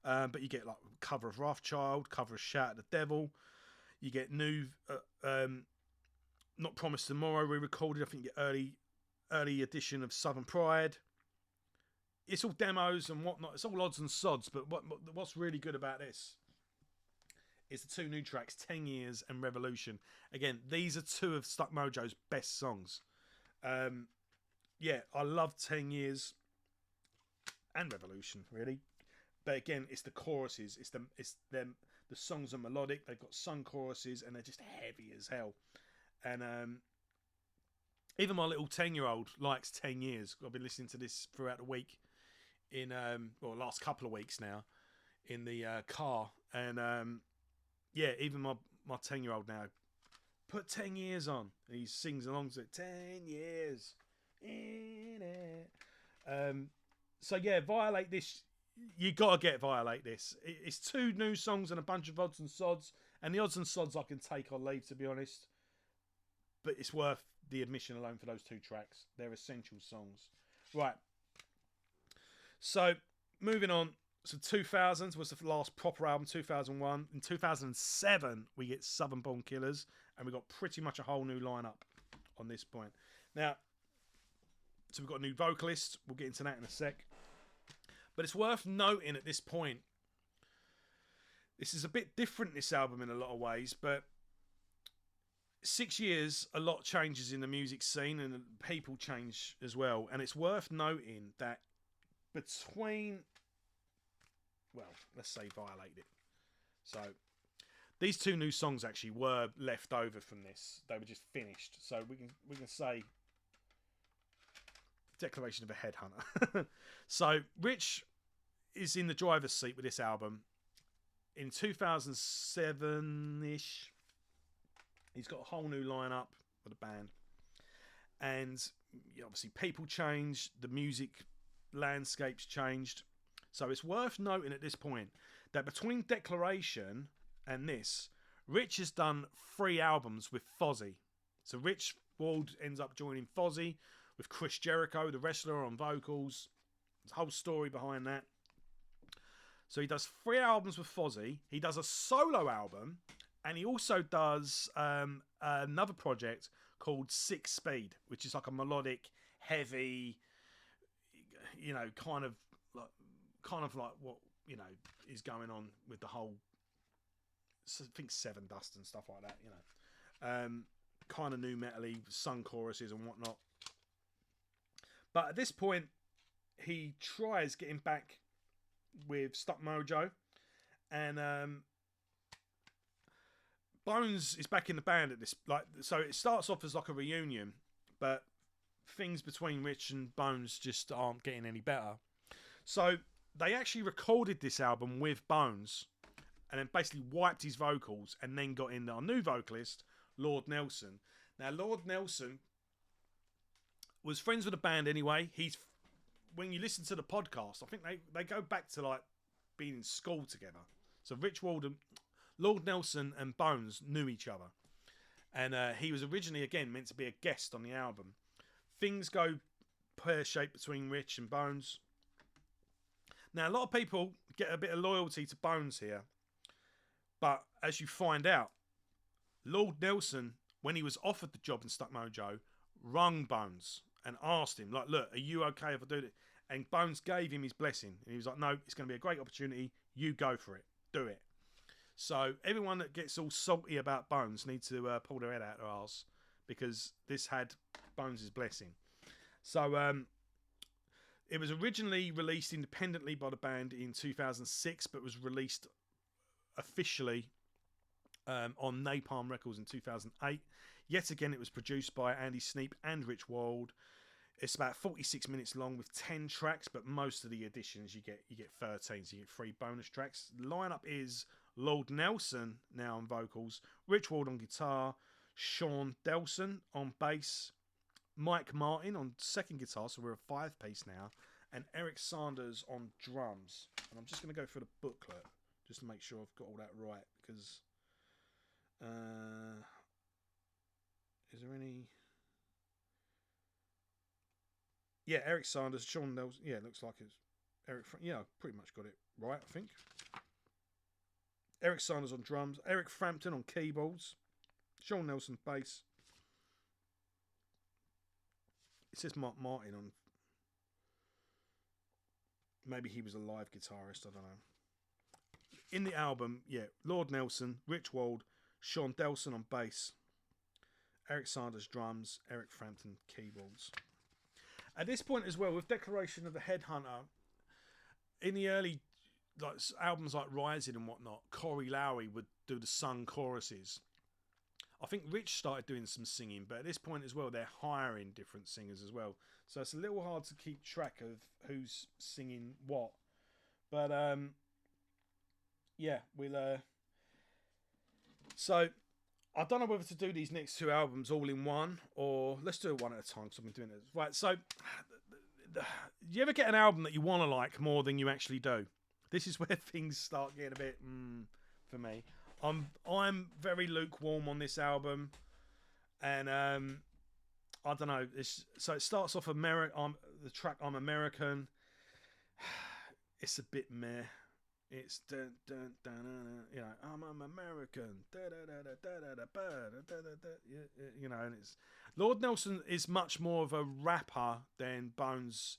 but you get like cover of Rothschild, cover of Shout at the Devil. You get new, Not Promised Tomorrow re-recorded. I think you get early edition of Southern Pride. It's all demos and whatnot. It's all odds and sods. But what's really good about this is the two new tracks, 10 Years and Revolution. Again, these are two of Stuck Mojo's best songs. Yeah, I love 10 Years and Revolution, really. But again, it's the choruses. It's them. The songs are melodic. They've got sung choruses, and they're just heavy as hell. And even my little 10-year-old likes 10 Years. I've been listening to this throughout the week, last couple of weeks now, in the car. And yeah, even my 10-year-old now, put 10 Years on. And he sings along to it, 10 years in it. So yeah, Violate this. You gotta get Violate this. It's two new songs and a bunch of odds and sods. And the odds and sods I can take or leave, to be honest. But it's worth the admission alone for those two tracks. They're essential songs. Right. So, moving on. So, 2000s was the last proper album, 2001. In 2007, we get Southern Born Killers. And we got pretty much a whole new lineup on this point. Now, so we've got a new vocalist. We'll get into that in a sec. But it's worth noting at this point, this is a bit different, this album, in a lot of ways. But 6 years, a lot changes in the music scene and people change as well. And it's worth noting that between, well, let's say Violate It. So these two new songs actually were left over from this. They were just finished. So we can say Declaration of a Headhunter. So Rich is in the driver's seat with this album. In 2007-ish, he's got a whole new lineup for the band. And obviously people changed. The music landscape's changed. So it's worth noting at this point that between Declaration and this, Rich has done 3 albums with Fozzy. So Rich Wald ends up joining Fozzy with Chris Jericho, the wrestler, on vocals. There's a whole story behind that. So he does 3 albums with Fozzy. He does a solo album. And he also does another project called 6 Speed, which is like a melodic, heavy, kind of like what, is going on with the whole, I think, Seven Dust and stuff like that, kind of new metal-y, sung choruses and whatnot. But at this point, he tries getting back with Stuck Mojo, and Bones is back in the band at this. So it starts off as like a reunion, but things between Rich and Bones just aren't getting any better. So they actually recorded this album with Bones, and then basically wiped his vocals, and then got in our new vocalist, Lord Nelson. Now, Lord Nelson was friends with the band anyway. When you listen to the podcast, I think they go back to like being in school together. So Rich Walden, Lord Nelson and Bones knew each other. And he was originally, again, meant to be a guest on the album. Things go pear-shaped between Rich and Bones. Now, a lot of people get a bit of loyalty to Bones here. But as you find out, Lord Nelson, when he was offered the job in Stuck Mojo, rung Bones and asked him, like, look, are you okay if I do it? And Bones gave him his blessing. And he was like, no, it's going to be a great opportunity. You go for it. Do it. So everyone that gets all salty about Bones needs to pull their head out their arse, because this had Bones' blessing. So it was originally released independently by the band in 2006, but was released officially on Napalm Records in 2008. Yet again, it was produced by Andy Sneap and Rich Wald. It's about 46 minutes long with 10 tracks, but most of the editions you get 13, so you get 3 bonus tracks. The lineup is Lord Nelson now on vocals, Rich Wald on guitar, Sean Delson on bass, Mike Martin on second guitar, so we're a 5-piece now, and Eric Sanders on drums. And I'm just going to go through the booklet just to make sure I've got all that right, because Is there any? Yeah, Eric Sanders, Sean Nelson. Yeah, it looks like it's Eric. Yeah, I pretty much got it right, I think. Eric Sanders on drums, Eric Frampton on keyboards, Sean Nelson bass. It says Mark Martin on. Maybe he was a live guitarist. I don't know. In the album, yeah, Lord Nelson, Rich Wald, Sean Delson on bass, Eric Sanders drums, Eric Frampton keyboards. At this point as well, with Declaration of the Headhunter, in the early albums like Rising and whatnot, Corey Lowry would do the sung choruses. I think Rich started doing some singing, but at this point as well, they're hiring different singers as well. So it's a little hard to keep track of who's singing what. But yeah, we'll. So I don't know whether to do these next two albums all in one, or let's do it one at a time because I've been doing it. Right, so you ever get an album that you want to like more than you actually do? This is where things start getting a bit for me. I'm very lukewarm on this album, and I don't know. So it starts off the track "I'm American." It's a bit meh. It's dun, dun, dun, dun, you know, I'm American. You know, and it's Lord Nelson is much more of a rapper than Bones.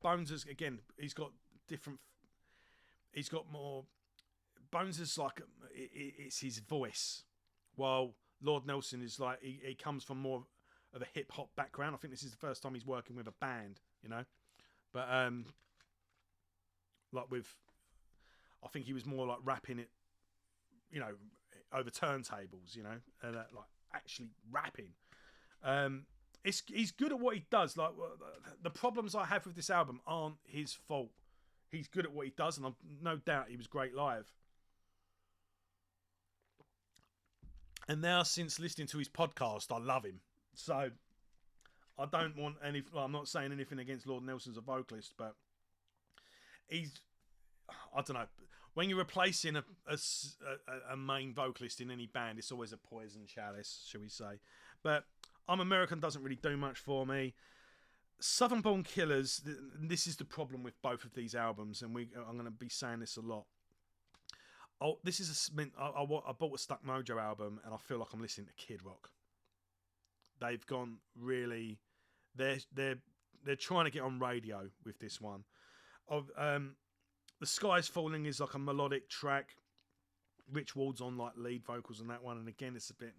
Bones is again, he's got different. He's got more. Bones is like it's his voice, while Lord Nelson is like he comes from more of a hip hop background. I think this is the first time he's working with a band, you know, but like with. I think he was more like rapping it, you know, over turntables, you know, and like actually rapping. He's good at what he does. Like the problems I have with this album aren't his fault. He's good at what he does, and I've no doubt he was great live. And now, since listening to his podcast, I love him. So I don't want any. Well, I'm not saying anything against Lord Nelson as a vocalist, but he's. I don't know. When you're replacing a main vocalist in any band, it's always a poison chalice, shall we say. But I'm American doesn't really do much for me. Southern Born Killers, this is the problem with both of these albums, and I'm going to be saying this a lot. Oh, this is I bought a Stuck Mojo album, and I feel like I'm listening to Kid Rock. They've gone really, they're trying to get on radio with this one. The Sky's Falling is like a melodic track. Rich Wald's on like lead vocals on that one, and again it's a bit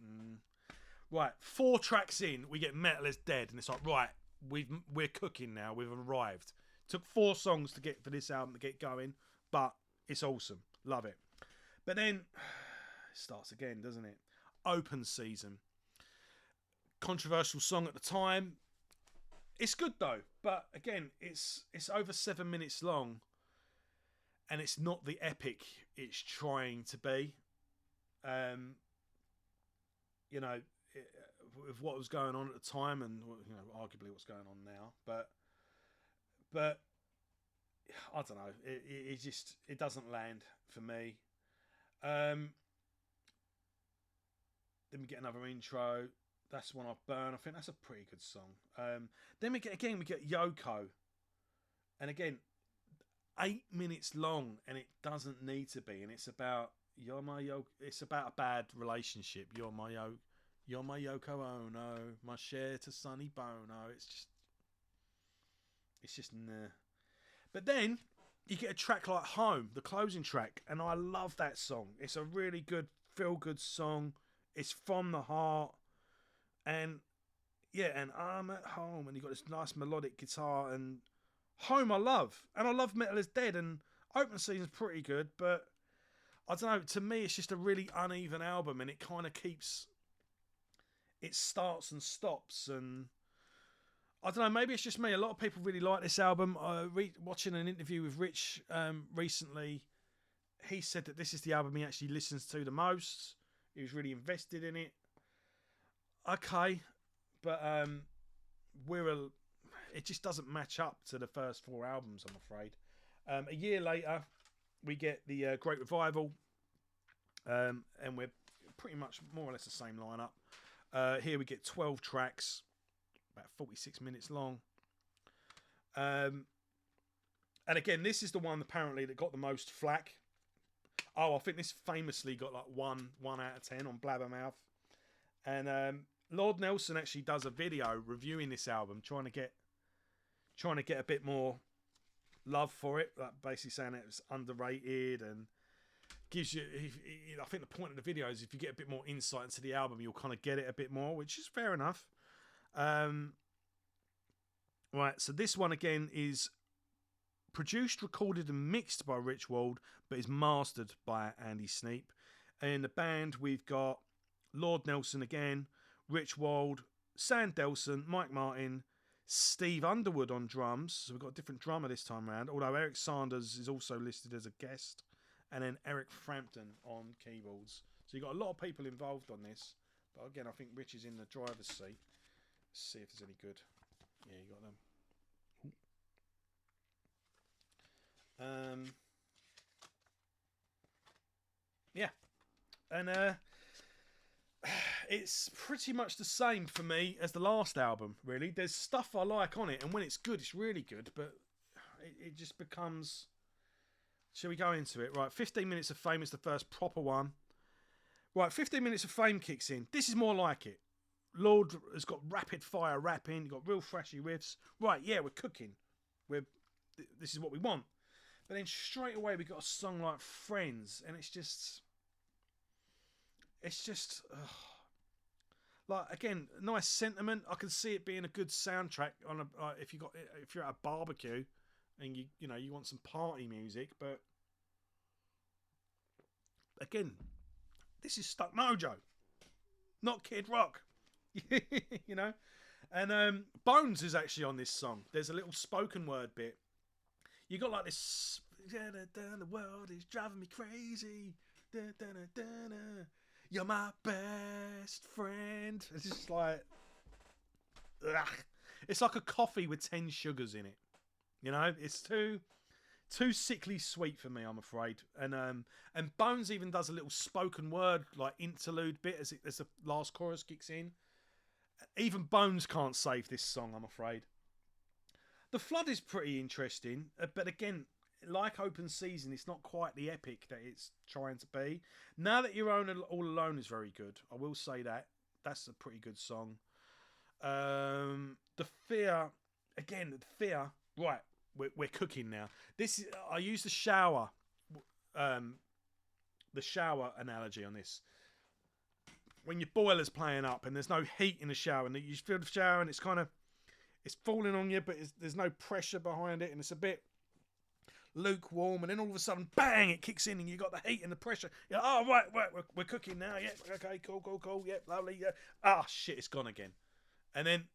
right. 4 tracks in, we get Metal is Dead, and it's like right, we're cooking now. We've arrived. Took 4 songs to get for this album to get going, but it's awesome. Love it. But then it starts again, doesn't it? Open Season. Controversial song at the time. It's good though, but again, it's over 7 minutes long. And it's not the epic it's trying to be. You know, with what was going on at the time, and you know, arguably what's going on now. But I don't know. It doesn't land for me. Then we get another intro. That's One I Burn. I think that's a pretty good song. Then we get Yoko, and again. 8 minutes long, and it doesn't need to be, and it's about you're my Yoko. It's about a bad relationship. You're my Yoko Ono, my share to Sonny Bono. It's just nah. But then you get a track like Home, the closing track, and I love that song. It's a really good feel good song. It's from the heart, and yeah, and I'm at home, and you got this nice melodic guitar and. Home I love, and I love Metal is Dead, and Open Season's pretty good, but I don't know, to me it's just a really uneven album, and it kind of keeps, it starts and stops, and I don't know, maybe it's just me. A lot of people really like this album. Watching an interview with Rich recently, he said that this is the album he actually listens to the most. He was really invested in it. Okay, but it just doesn't match up to the first 4 albums, I'm afraid. A year later, we get the Great Revival, and we're pretty much more or less the same lineup. Here we get 12 tracks, about 46 minutes long. And again, this is the one apparently that got the most flack. Oh, I think this famously got like 1 out of 10 on Blabbermouth. And Lord Nelson actually does a video reviewing this album, trying to get a bit more love for it, like basically saying it was underrated, and gives you. I think the point of the video is if you get a bit more insight into the album, you'll kind of get it a bit more, which is fair enough. Right, so this one again is produced, recorded, and mixed by Rich Wald, but is mastered by Andy Sneap. And in the band, we've got Lord Nelson again, Rich Wald, Sam Delson, Mike Martin, Steve Underwood on drums. So we've got a different drummer this time around, although Eric Sanders is also listed as a guest. And then Eric Frampton on keyboards. So you've got a lot of people involved on this. But again, I think Rich is in the driver's seat. Let's see if there's any good. Yeah, you got them. Yeah, and it's pretty much the same for me as the last album. Really, there's stuff I like on it, and when it's good, it's really good. But it just becomes. Shall we go into it? Right, 15 Minutes of Fame is the first proper one. Right, 15 Minutes of Fame kicks in. This is more like it. Lord has got rapid fire rapping. You've got real thrashy riffs. Right, yeah, we're cooking. This is what we want. But then straight away we got a song like Friends, and it's just like, again, nice sentiment. I can see it being a good soundtrack on if you're at a barbecue and you want some party music. But again, this is Stuck Mojo, not Kid Rock. You know. And Bones is actually on this song. There's a little spoken word bit. You got like this. The world is driving me crazy. You're my best friend. It's just like, ugh. It's like a coffee with 10 sugars in it. You know, it's too sickly sweet for me, I'm afraid. And Bones even does a little spoken word like interlude bit as the last chorus kicks in. Even Bones can't save this song, I'm afraid. The Flood is pretty interesting, but again, like Open Season, it's not quite the epic that it's trying to be. Now That You're All Alone is very good. I will say that. That's a pretty good song. The Fear, again, the Fear. Right, we're cooking now. I use the shower analogy on this. When your boiler's playing up and there's no heat in the shower, and you fill the shower and it's falling on you, but there's no pressure behind it, and it's a bit lukewarm, and then all of a sudden, bang, it kicks in, and you got the heat and the pressure. You're like, oh, right, we're cooking now. Yeah, okay, cool. Yeah, lovely. Yeah. Ah, shit, it's gone again. And then,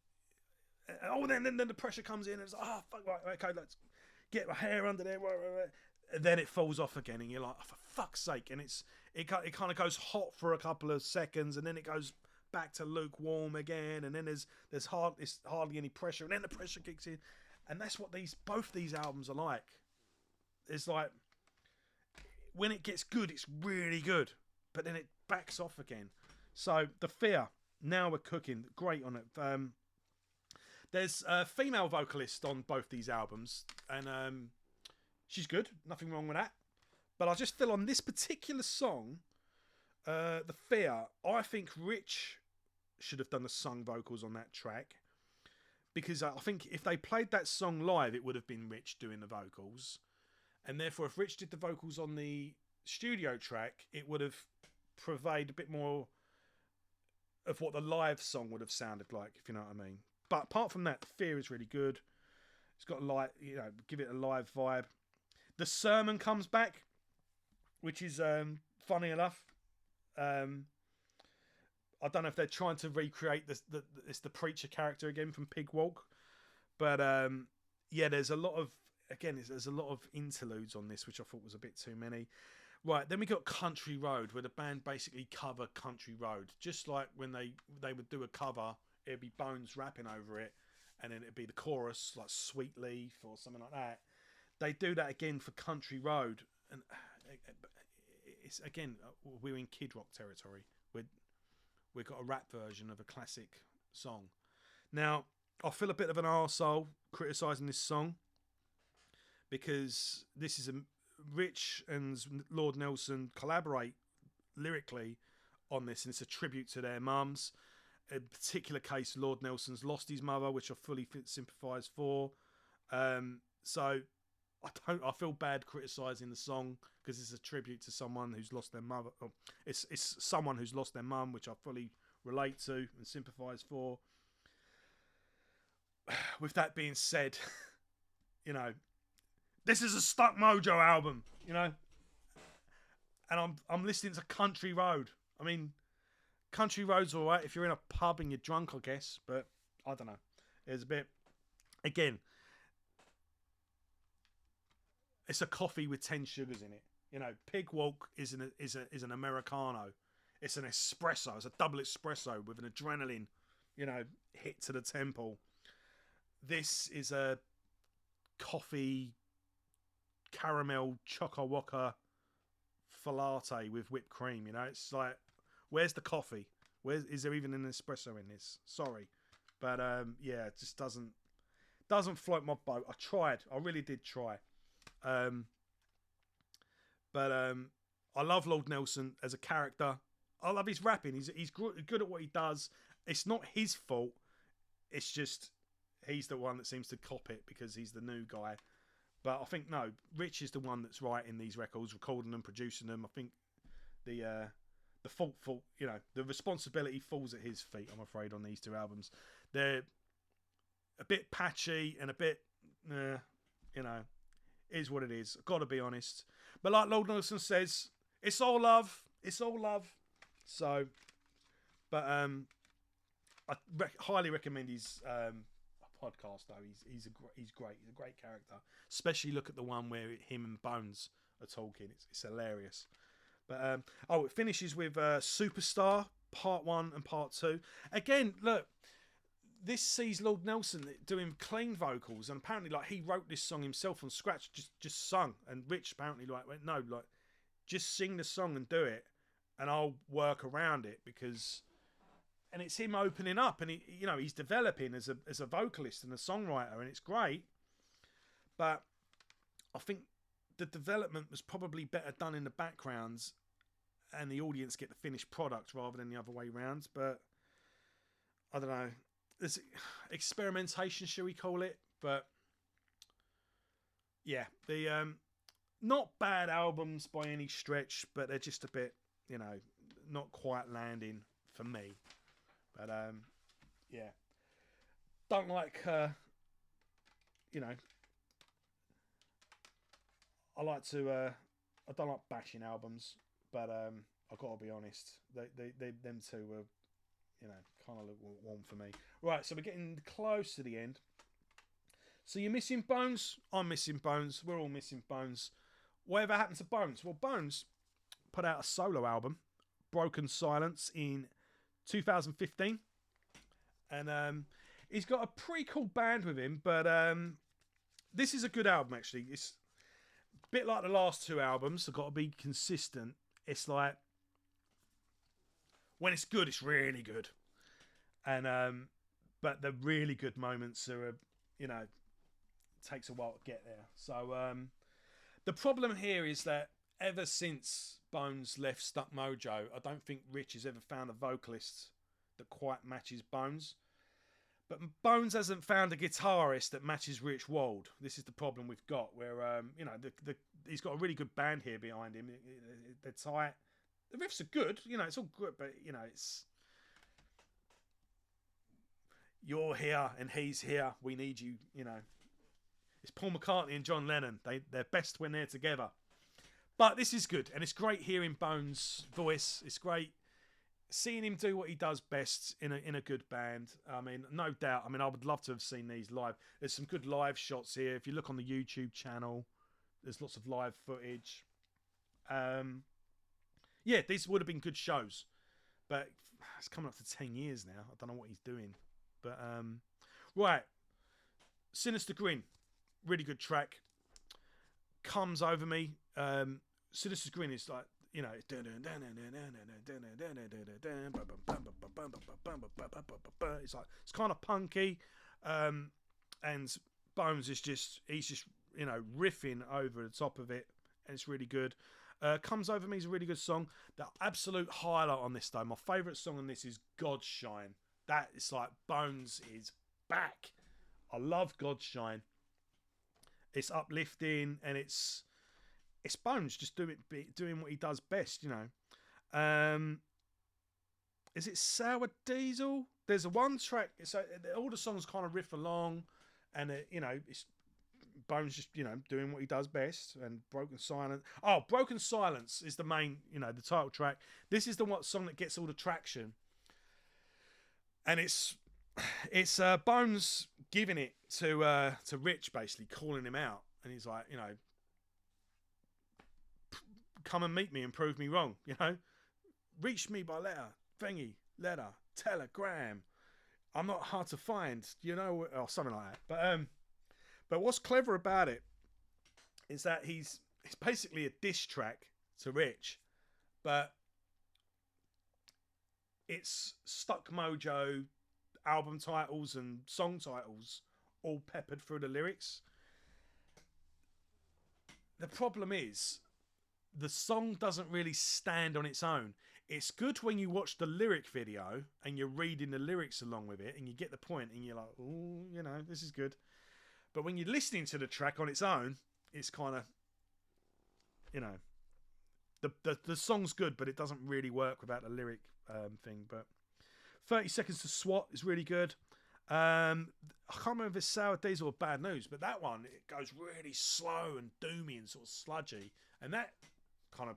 then the pressure comes in, and it's like, oh, fuck, right, okay, let's get my hair under there. Right. And then it falls off again, and you're like, oh, for fuck's sake. And it kind of goes hot for a couple of seconds, and then it goes back to lukewarm again, and then there's hardly any pressure, and then the pressure kicks in. And that's what both these albums are like. It's like, when it gets good, it's really good, but then it backs off again. So The Fear, Now We're Cooking, great on it. There's a female vocalist on both these albums, and she's good, nothing wrong with that. But I just feel on this particular song, The Fear, I think Rich should have done the sung vocals on that track, because I think if they played that song live, it would have been Rich doing the vocals. And therefore, if Rich did the vocals on the studio track, it would have provided a bit more of what the live song would have sounded like, if you know what I mean. But apart from that, The Fear is really good. It's got give it a live vibe. The Sermon comes back, which is funny enough. I don't know if they're trying to recreate the preacher character again from Pig Walk, but there's a lot of interludes on this, which I thought was a bit too many. Right, then we got Country Road, where the band basically cover Country Road, just like when they would do a cover, it'd be Bones rapping over it, and then it'd be the chorus like Sweet Leaf or something like that. They do that again for Country Road, and it's again, we're in Kid Rock territory. we've got a rap version of a classic song. Now, I feel a bit of an arsehole criticising this song because this is Rich and Lord Nelson collaborate lyrically on this, and it's a tribute to their mums. In particular case, Lord Nelson's lost his mother, which I fully sympathise for. So I feel bad criticising the song because it's a tribute to someone who's lost their mother. Oh, it's someone who's lost their mum, which I fully relate to and sympathise for. With that being said, you know, this is a Stuck Mojo album, you know, and I'm listening to Country Road. I mean, Country Road's all right if you're in a pub and you're drunk, I guess, but I don't know. It's a bit, again, it's a coffee with 10 sugars in it. You know, Pig Walk is an Americano. It's an espresso. It's a double espresso with an adrenaline, you know, hit to the temple. This is a coffee caramel choco waka latte with whipped cream. You know, it's like, where's the coffee? Is there even an espresso in this? Sorry, but yeah, it just doesn't float my boat. I tried. I really did try. But I love Lord Nelson as a character. I love his rapping. He's good at what he does. It's not his fault. It's just he's the one that seems to cop it because he's the new guy. But I think, no, Rich is the one that's writing these records, recording them, producing them. I think the fault, you know, the responsibility falls at his feet, I'm afraid, on these two albums. They're a bit patchy and a bit, you know, is what it is. I've got to be honest. But like Lord Nelson says, it's all love. It's all love. So, but I highly recommend his podcast though. He's great. He's a great character. Especially look at the one where him and Bones are talking. It's hilarious. But it finishes with Superstar Part 1 and Part 2. Again, look, this sees Lord Nelson doing clean vocals, and apparently like he wrote this song himself from scratch, just sung. And Rich apparently like went, no, like just sing the song and do it, and I'll work around it because. And it's him opening up, and he's developing as a vocalist and a songwriter, and it's great. But I think the development was probably better done in the backgrounds, and the audience get the finished product rather than the other way round. But I don't know. There's experimentation, shall we call it? But yeah, the not bad albums by any stretch, but they're just a bit, not quite landing for me. But yeah, don't like I like to I don't like bashing albums, but I've got to be honest, they them two were kind of warm for me. Right, so we're getting close to the end. So you're missing Bones, I'm missing Bones, we're all missing Bones. Whatever happened to Bones? Well, Bones put out a solo album, Broken Silence, in 2015, and he's got a pretty cool band with him, but this is a good album actually. It's a bit like the last two albums. I've got to be consistent. It's like when it's good, it's really good, and but the really good moments are it takes a while to get there. So the problem here is that ever since Bones left Stuck Mojo, I don't think Rich has ever found a vocalist that quite matches Bones. But Bones hasn't found a guitarist that matches Rich Wald. This is the problem we've got, where he's got a really good band here behind him. They're tight. The riffs are good, it's all good, but it's you're here and he's here. We need you, It's Paul McCartney and John Lennon. They're best when they're together. But this is good, and it's great hearing Bones' voice. It's great seeing him do what he does best in a good band. I mean, no doubt. I mean, I would love to have seen these live. There's some good live shots here. If you look on the YouTube channel, there's lots of live footage. Yeah, these would have been good shows. But it's coming up to 10 years now. I don't know what he's doing. But, right. Sinister Grin. Really good track. Comes over me. Sinister Grin is like, you know, it's kind of punky, and Bones is he's just riffing over the top of it, and it's really good. Comes Over Me is a really good song. The absolute highlight on this though, my favourite song on this is God's Shine. That is like Bones is back. I love God's Shine. It's uplifting and it's Bones just doing what he does best, Is it Sour Diesel? There's a one track, so all the songs kind of riff along, and it's Bones just doing what he does best. And Broken Silence. Oh, Broken Silence is the main, the title track. This is the song that gets all the traction, and it's Bones giving it to Rich, basically calling him out, and he's like, come and meet me and prove me wrong, reach me by letter, thingy, letter, telegram. I'm not hard to find, or something like that. But what's clever about it is that it's basically a diss track to Rich, but it's Stuck Mojo album titles and song titles all peppered through the lyrics. The problem is the song doesn't really stand on its own. It's good when you watch the lyric video and you're reading the lyrics along with it and you get the point and you're like, oh, this is good. But when you're listening to the track on its own, it's kind of, the song's good, but it doesn't really work without the lyric thing. But 30 Seconds to SWAT is really good. I can't remember if it's Sour Diesel or Bad News, but that one, it goes really slow and doomy and sort of sludgy. And that kind of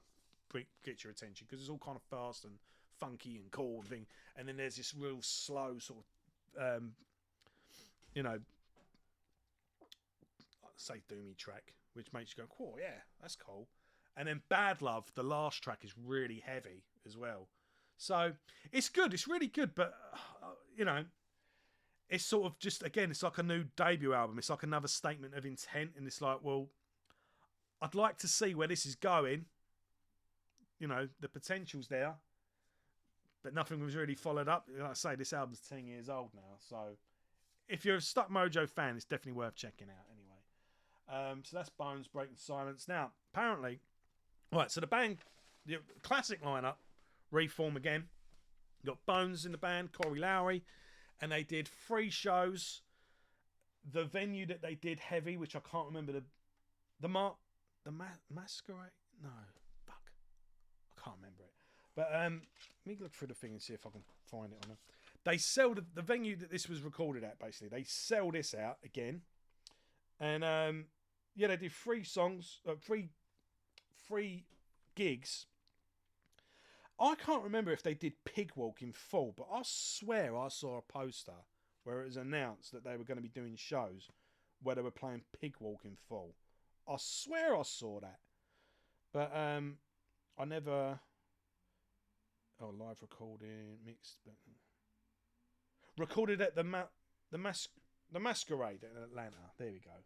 gets your attention because it's all kind of fast and funky and cool and thing. And then there's this real slow sort of, say doomy track, which makes you go, cool, yeah, that's cool. And then Bad Love, the last track, is really heavy as well. So it's good. It's really good. But, it's sort of just, again, it's like a new debut album. It's like another statement of intent. And it's like, well, I'd like to see where this is going. The potential's there. But nothing was really followed up. Like I say, this album's 10 years old now. So if you're a Stuck Mojo fan, it's definitely worth checking out anyway. So that's Bones, Breaking Silence. Now, apparently, right, so the band, the classic lineup, reform again. You got Bones in the band, Corey Lowry, and they did 3 shows. The venue that they did heavy, which I can't remember the Masquerade. No, fuck, I can't remember it. But let me look through the thing and see if I can find it on it. They sell the venue that this was recorded at. Basically, they sell this out again, and they did 3 songs, 3 gigs. I can't remember if they did Pig Walk in full, but I swear I saw a poster where it was announced that they were going to be doing shows where they were playing Pig Walk in full. I swear I saw that. But I never... Oh, live recording, mixed... Recorded at the Masquerade in Atlanta. There we go.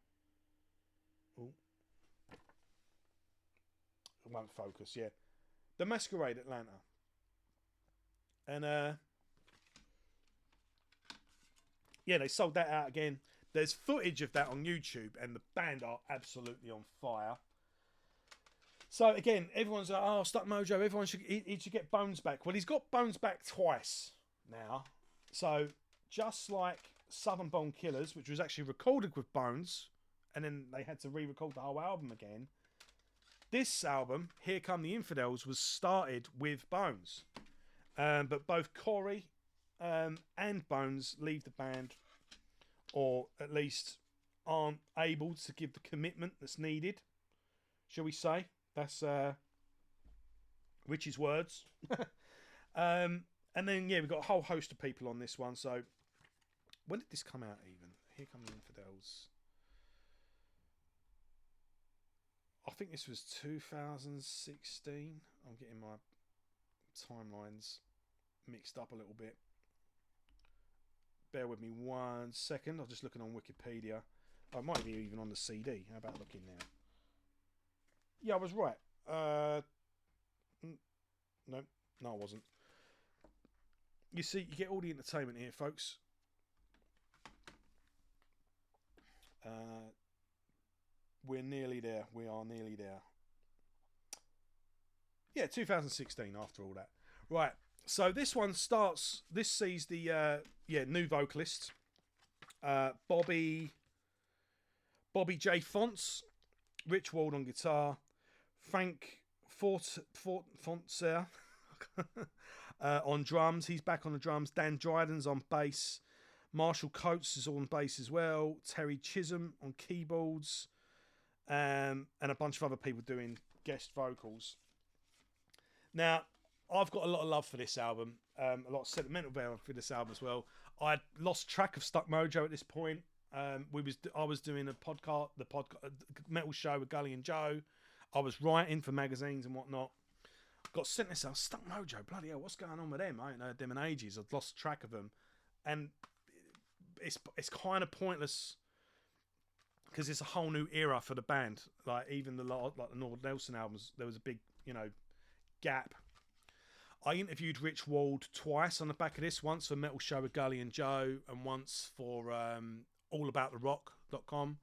Ooh. It won't focus, yeah. The Masquerade Atlanta. And they sold that out again. There's footage of that on YouTube and the band are absolutely on fire. So again, everyone's like, oh, Stuck Mojo, he should get Bones back. Well, he's got Bones back twice now. So just like Southern Bone Killers, which was actually recorded with Bones, and then they had to re-record the whole album again. This album, Here Come the Infidels, was started with Bones. But both Corey and Bones leave the band, or at least aren't able to give the commitment that's needed, shall we say. That's Richie's words. And then, we've got a whole host of people on this one. So, when did this come out even? Here Come the Infidels. I think this was 2016. I'm getting my timelines mixed up a little bit. Bear with me 1 second. I'm just looking on Wikipedia. Oh, it might be even on the CD. How about looking now? Yeah, I was right. No, no, I wasn't. You see, you get all the entertainment here, folks. We're nearly there. We are nearly there. Yeah, 2016 after all that. Right. So this one starts. This sees the new vocalist, Bobby J. Fonts, Rich Wald on guitar, Frank Fontser on drums. He's back on the drums. Dan Dryden's on bass. Marshall Coates is on bass as well. Terry Chisholm on keyboards, and a bunch of other people doing guest vocals. Now, I've got a lot of love for this album, a lot of sentimental value for this album as well. I'd lost track of Stuck Mojo at this point. I was doing the metal show with Gully and Joe. I was writing for magazines and whatnot. Got sent this out, Stuck Mojo, bloody hell, what's going on with them? I ain't heard them in ages. I'd lost track of them, and it's kind of pointless because it's a whole new era for the band. Like even the Norwood Nelson albums, there was a big gap. I interviewed Rich Wald twice on the back of this, once for Metal Show with Gully and Joe, and once for allabouttherock.com.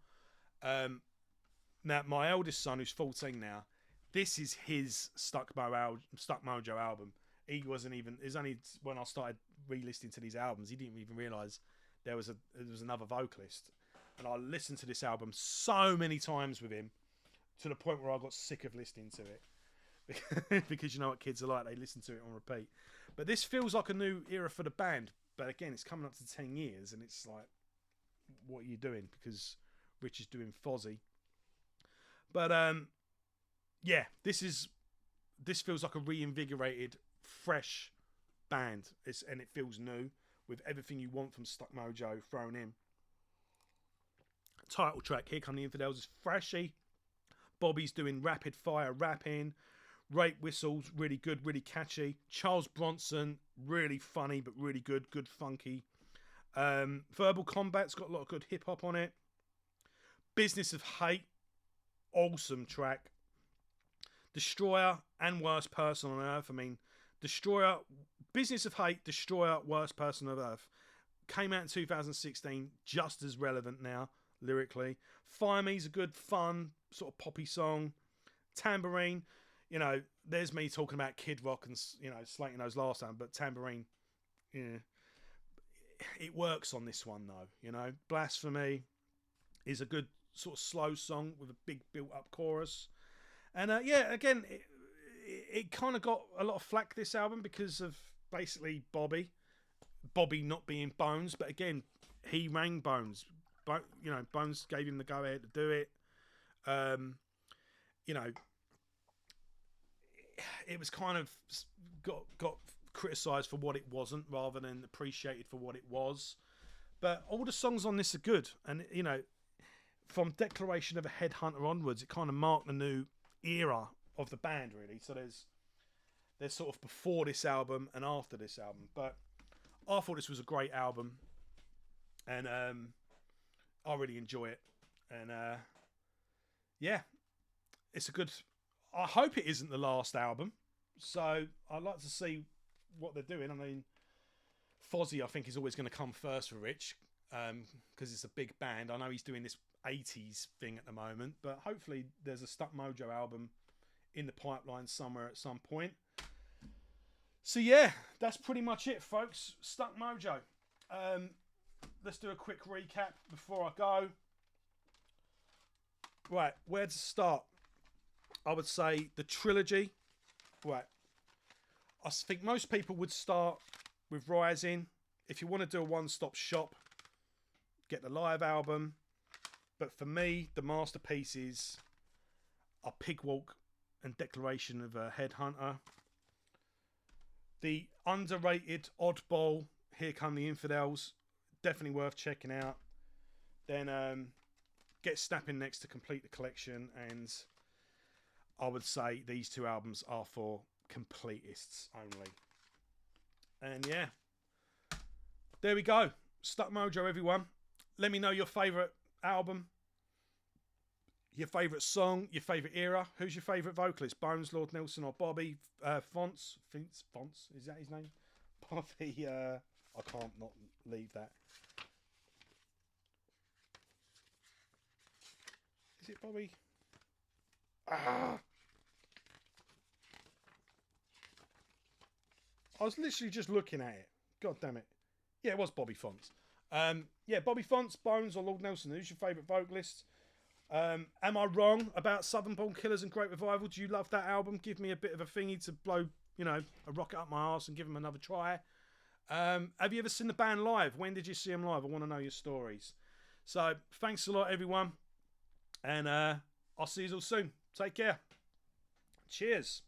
Now, my eldest son, who's 14 now, this is his Stuck Mojo album. He wasn't even... It was only when I started re-listening to these albums, he didn't even realise there was another vocalist. And I listened to this album so many times with him, to the point where I got sick of listening to it. Because you know what kids are like, they listen to it on repeat. But this feels like a new era for the band. But again, it's coming up to 10 years, and it's like, what are you doing? Because Rich is doing Fozzy. But yeah, this feels like a reinvigorated, fresh band. And it feels new, with everything you want from Stuck Mojo thrown in. Title track, Here Come the Infidels, is freshy. Bobby's doing rapid fire rapping. Rape whistles, really good, really catchy. Charles Bronson, really funny, but really good funky. Verbal Combat's got a lot of good hip hop on it. Business of Hate, awesome track. Destroyer and Worst Person on Earth. I mean, Business of Hate, Destroyer, Worst Person on Earth came out in 2016, just as relevant now lyrically. Fire Me's a good, fun sort of poppy song. Tambourine. There's me talking about Kid Rock and, slating those last time, but Tambourine, it works on this one though, Blasphemy is a good sort of slow song with a big built-up chorus. And, again, it kind of got a lot of flack, this album, because of basically Bobby not being Bones, but again, he rang Bones. Bones gave him the go-ahead to do it. It was kind of got criticised for what it wasn't, rather than appreciated for what it was. But all the songs on this are good, and from Declaration of a Headhunter onwards, it kind of marked the new era of the band, really. So there's sort of before this album and after this album. But I thought this was a great album, and I really enjoy it. And yeah, it's a good... I hope it isn't the last album. So I'd like to see what they're doing. I mean, Fozzy, I think, is always going to come first for Rich, because it's a big band. I know he's doing this 80s thing at the moment, but hopefully there's a Stuck Mojo album in the pipeline somewhere at some point. So yeah, that's pretty much it, folks. Stuck Mojo. Let's do a quick recap before I go. Right, where to start? I would say the trilogy. Right. I think most people would start with Rising. If you want to do a one-stop shop, get the live album. But for me, the masterpieces are Pigwalk and Declaration of a Headhunter. The underrated oddball, Here Come the Infidels, definitely worth checking out. Then Get Snapping next to complete the collection, and I would say these two albums are for completists only. And yeah, there we go. Stuck Mojo, everyone. Let me know your favourite album. Your favourite song, your favourite era. Who's your favourite vocalist? Bones, Lord Nelson, or Bobby Fonts? Fonts, is that his name? Bobby. I can't not leave that. Is it Bobby? Ah. I was literally just looking at it. God damn it. Yeah, it was Bobby Fonts. Yeah, Bobby Fonts, Bones, or Lord Nelson. Who's your favourite vocalist? Am I wrong about Southern Born Killers and Great Revival? Do you love that album? Give me a bit of a thingy to blow, you know, a rocket up my arse and give them another try. Have you ever seen the band live? When did you see them live? I want to know your stories. So, thanks a lot, everyone. And I'll see you all soon. Take care. Cheers.